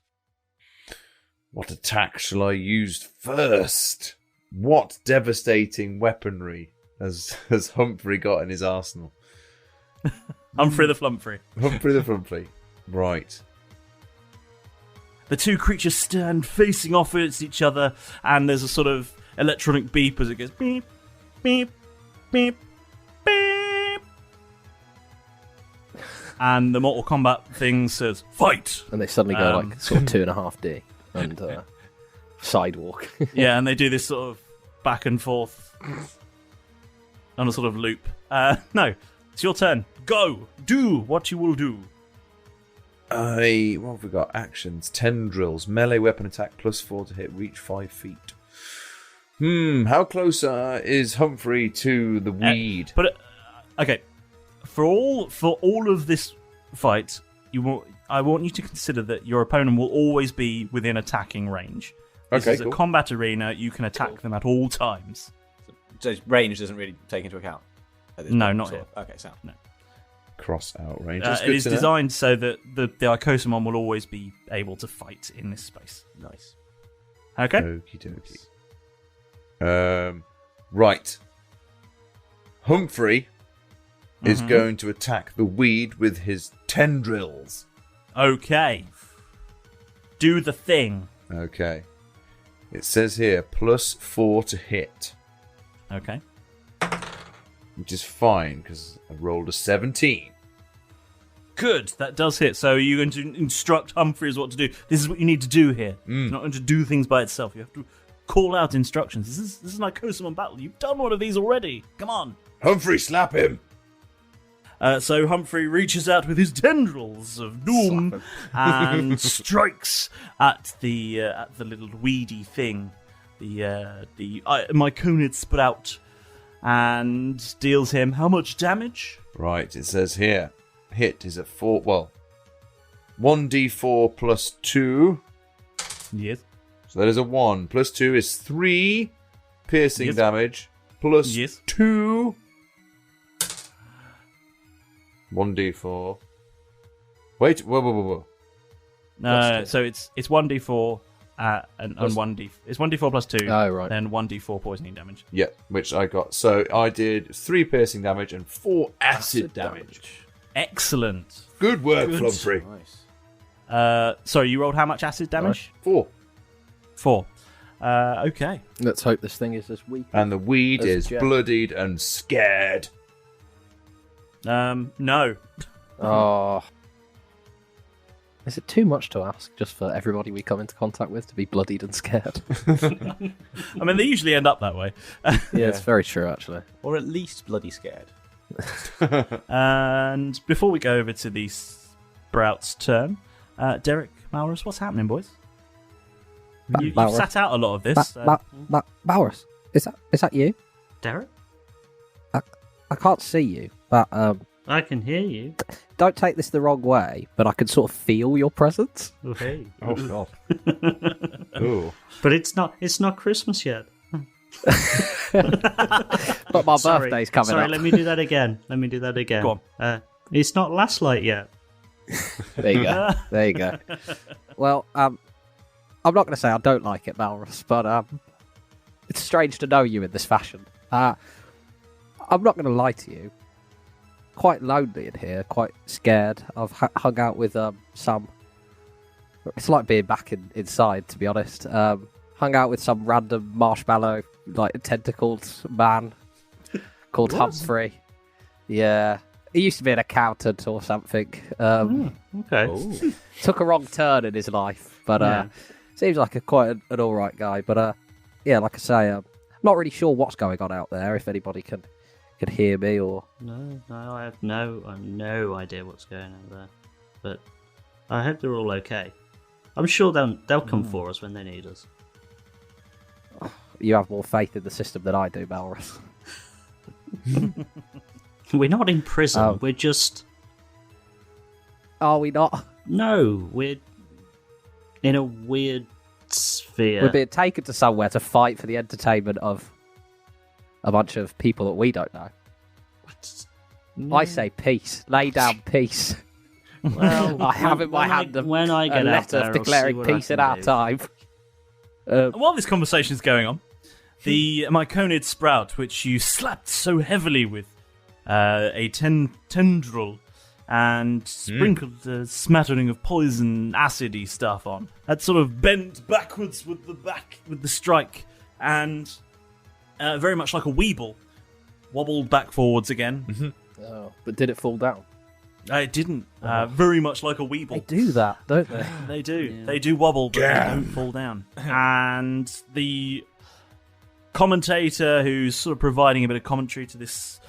What attack shall I use first? What devastating weaponry has Humphrey got in his arsenal? Humphrey the Flumphrey. Humphrey the Flumphrey. Right. The two creatures stand facing off against each other, and there's a sort of electronic beep as it goes beep, beep, beep, beep. And the Mortal Kombat thing says, fight! And they suddenly go like sort of 2.5D and sidewalk. Yeah, and they do this sort of back and forth on a sort of loop. No, it's your turn. Go! Do what you will do. What have we got? Actions, tendrils, melee weapon attack, +4 to hit, reach 5 feet. How close is Humphrey to the weed? Okay, for all of this fight, I want you to consider that your opponent will always be within attacking range. This is a combat arena. You can attack them at all times. So range doesn't really take into account? No, not yet. Okay, so no. Cross out range. It is designed so that the Icosomon will always be able to fight in this space. Nice. Okay. Okie dokie. Right. Humphrey is going to attack the weed with his tendrils. Okay. Do the thing. Okay. It says here +4 to hit. Okay. Which is fine, because I rolled a 17. Good, that does hit. So you're going to instruct Humphrey as what to do. This is what you need to do here. It's not going to do things by itself. You have to call out instructions. This is an Icosomon battle. You've done one of these already. Come on. Humphrey, slap him! So Humphrey reaches out with his tendrils of doom and strikes at the little weedy thing, the myconid sprout, and deals him how much damage? Right, it says here, hit is at 4. Well, 1d4 plus 2. Yes. So that is a 1. Plus 2 is 3 piercing damage. Plus 2. 1d4. Wait, whoa. No, so it's 1d4 and 1d. It's 1d4 plus 2. Oh, right. Then 1d4 poisoning damage. Yeah, which I got. So I did 3 piercing damage and 4 acid damage. Excellent. Good work, Humphrey. Nice. Sorry, you rolled how much acid damage? 4. 4. Okay. Let's hope this thing is as weak. And the weed as is Jet. bloodied and scared. No. Oh. Is it too much to ask just for everybody we come into contact with to be bloodied and scared? I mean, they usually end up that way. Yeah, it's very true, actually. Or at least bloody scared. And before we go over to the Sprout's turn, Derek, Malrus, what's happening, boys? You've sat out a lot of this. Malrus, is that you? Derek? I can't see you, but I can hear you. Don't take this the wrong way, but I can sort of feel your presence. Oh, hey. Oh, God. Ooh. But it's not Christmas yet. But my birthday's coming up. Sorry, let me do that again. Go on. It's not last light yet. There you go. There you go. Well, I'm not going to say I don't like it, Malrus, but it's strange to know you in this fashion. I'm not going to lie to you. Quite lonely in here, quite scared. I've hung out with some... It's like being back inside, to be honest. Hung out with some random marshmallow, tentacled man called Humphrey. Yeah. He used to be an accountant or something. Okay. Took a wrong turn in his life, but seems like quite an alright guy. But yeah, like I say, I'm not really sure what's going on out there, if anybody can hear me or... No, I have no idea what's going on there. But I hope they're all okay. I'm sure they'll come for us when they need us. You have more faith in the system than I do, Malrus. We're not in prison, we're just... Are we not? No, we're in a weird sphere. We're being taken to somewhere to fight for the entertainment of a bunch of people that we don't know. I say peace. Lay down peace. Well, I have in my hand a letter declaring peace in our time. While this conversation is going on, the myconid sprout, which you slapped so heavily with a tendril, and sprinkled a smattering of poison, acidy stuff on. That sort of bent backwards with the strike, and very much like a weeble, wobbled back forwards again. Mm-hmm. Oh, but did it fall down? It didn't. Very much like a weeble. They do that, don't they? They do. Yeah. They do wobble, but they don't fall down. And the commentator who's sort of providing a bit of commentary to this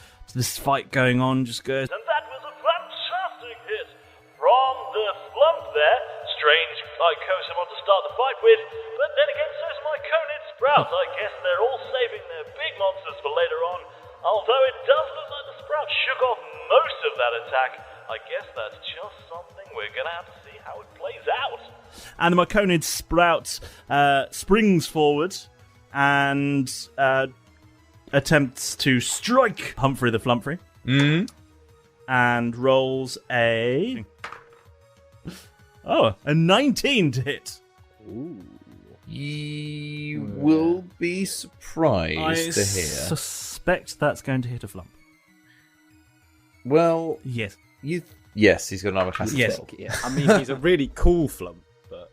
fight going on just goes, And that was a fantastic hit from the flump there. Strange Icosa want to start the fight with, but then again so's my Conid Sprout. I guess they're all saving their big monsters for later on. Although it does look like the Sprout shook off most of that attack, I guess that's just something we're going to have to see how it plays out. And the Myconid Sprout springs forward and attempts to strike Humphrey the Flumphrey. And rolls a 19 to hit. Ooh. You will be surprised to hear. I suspect that's going to hit a flump. Well, yes. Yes, he's got an armor class. Yes. Yeah. I mean, he's a really cool flump, but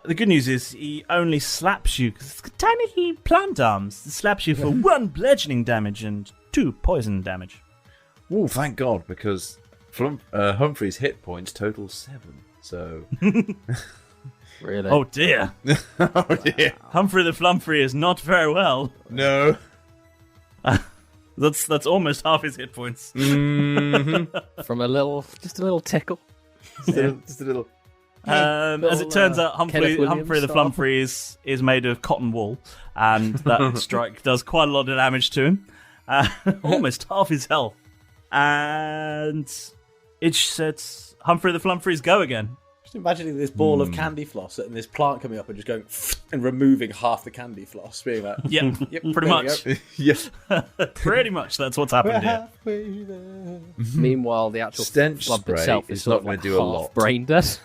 the good news is he only slaps you because it's got tiny plant arms. It slaps you for 1 bludgeoning damage and 2 poison damage. Oh, thank God, because Humphrey's hit points total 7. So, really? Oh dear! Oh dear! Humphrey the Flumphrey is not very well. No. That's almost half his hit points. Mm-hmm. From just a little tickle. Just a little. As it turns out, Humphrey the Flumphrey is made of cotton wool, and that strike does quite a lot of damage to him. Almost half his health. And it sets Humphrey the Flumphrey's go again. just imagining this ball of candy floss and this plant coming up and just going and removing half the candy floss, being like, yep, pretty much. Yes, pretty much. That's what's happened here. Meanwhile, the actual stench flump spray itself is is not sort of going like to do a half lot. brain dead.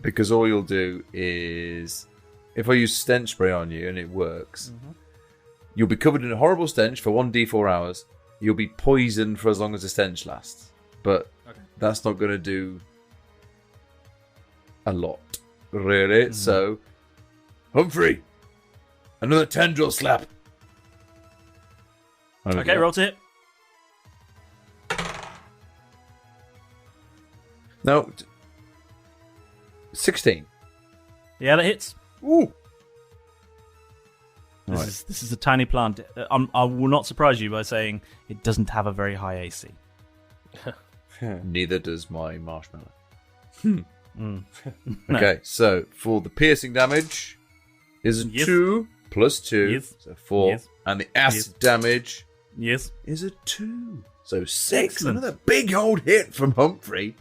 Because all you'll do is, if I use stench spray on you and it works, you'll be covered in a horrible stench for 1d4 hours. You'll be poisoned for as long as the stench lasts. But that's not going to do a lot, really. So, Humphrey, another tendril slap. Okay, roll to hit. No, 16. Yeah, that hits. Ooh. This is a tiny plant. I will not surprise you by saying it doesn't have a very high AC. Neither does my marshmallow. No. Okay, so for the piercing damage is a 2 plus 2, so 4. And the acid damage is a 2. So 6. Excellent. Another big old hit from Humphrey.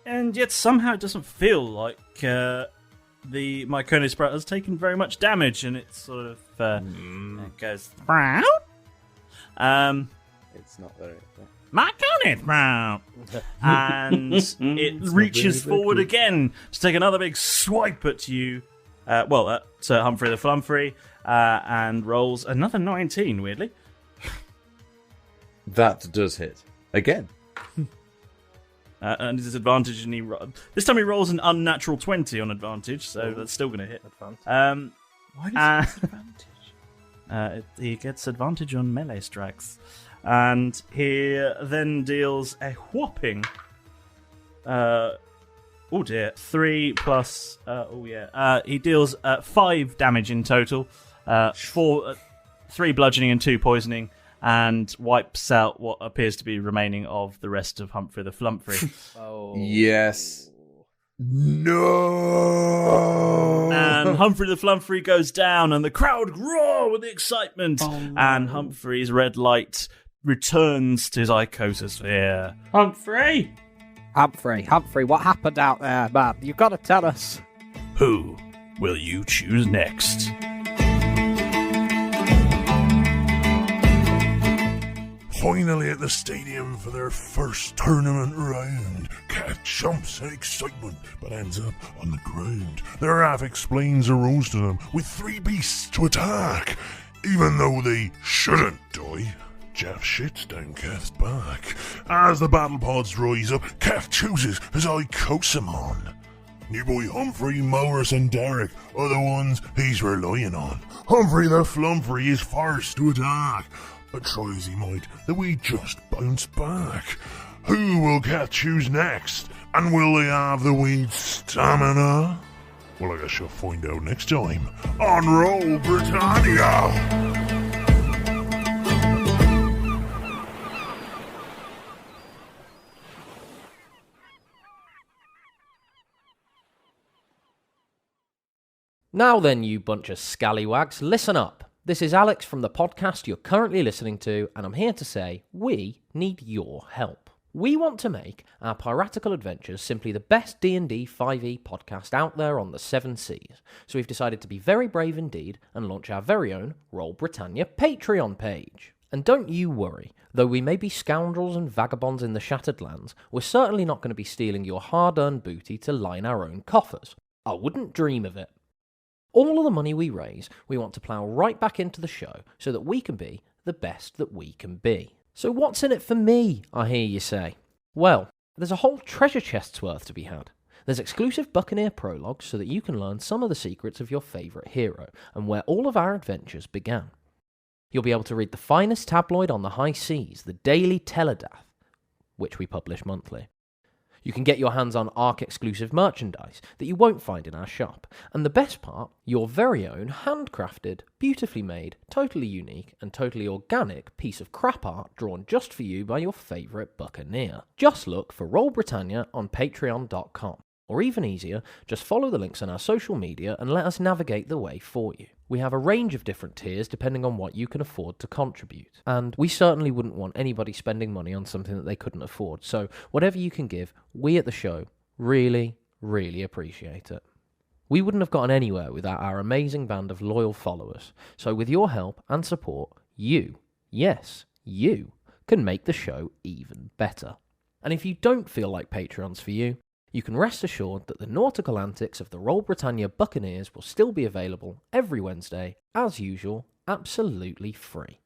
And yet somehow it doesn't feel like the Myconid Sprout has taken very much damage, and it sort of it goes. It's not very. Myconid Sprout, and it reaches forward again to take another big swipe at you. To Humphrey the Flumphrey, and rolls another 19. Weirdly, that does hit again. and disadvantage, and this time he rolls an unnatural 20 on advantage, so that's still going to hit. Why does he get advantage? He gets advantage on melee strikes, and he then deals a whopping 3 plus he deals 5 damage in total, 3 bludgeoning and 2 poisoning, and wipes out what appears to be remaining of the rest of Humphrey the Flumphrey. Yes. No. And Humphrey the Flumphrey goes down, and the crowd roar with the excitement. And Humphrey's red light returns to his icososphere. Humphrey, what happened out there, man? You've got to tell us. Who will you choose next? Finally at the stadium for their first tournament round. Cat jumps in excitement, but ends up on the ground. Their half explains the rules to them, with 3 beasts to attack, even though they shouldn't die. Jeff shits down Keth's back. As the battle pods rise up, Keth chooses his Icosamon. New boy Humphrey, Malrus and Derek are the ones he's relying on. Humphrey the Flumphrey is first to attack, but try as he might, the we just bounce back. Who will Keth choose next? And will they have the weed stamina? Well, I guess you'll find out next time on Roll Britannia! Now then, you bunch of scallywags, listen up. This is Alex from the podcast you're currently listening to, and I'm here to say we need your help. We want to make our piratical adventures simply the best D&D 5e podcast out there on the 7 seas, so we've decided to be very brave indeed and launch our very own Roll Britannia Patreon page. And don't you worry, though we may be scoundrels and vagabonds in the Shattered Lands, we're certainly not going to be stealing your hard-earned booty to line our own coffers. I wouldn't dream of it. All of the money we raise, we want to plough right back into the show so that we can be the best that we can be. So what's in it for me, I hear you say? Well, there's a whole treasure chest's worth to be had. There's exclusive Buccaneer prologues so that you can learn some of the secrets of your favourite hero and where all of our adventures began. You'll be able to read the finest tabloid on the high seas, the Daily Teledath, which we publish monthly. You can get your hands on ARC-exclusive merchandise that you won't find in our shop. And the best part, your very own handcrafted, beautifully made, totally unique and totally organic piece of crap art drawn just for you by your favourite Buccaneer. Just look for Roll Britannia on patreon.com. Or even easier, just follow the links on our social media and let us navigate the way for you. We have a range of different tiers depending on what you can afford to contribute. And we certainly wouldn't want anybody spending money on something that they couldn't afford. So whatever you can give, we at the show really, really appreciate it. We wouldn't have gotten anywhere without our amazing band of loyal followers. So with your help and support, you, yes, you, can make the show even better. And if you don't feel like Patreon's for you, you can rest assured that the nautical antics of the Roll Britannia Buccaneers will still be available every Wednesday, as usual, absolutely free.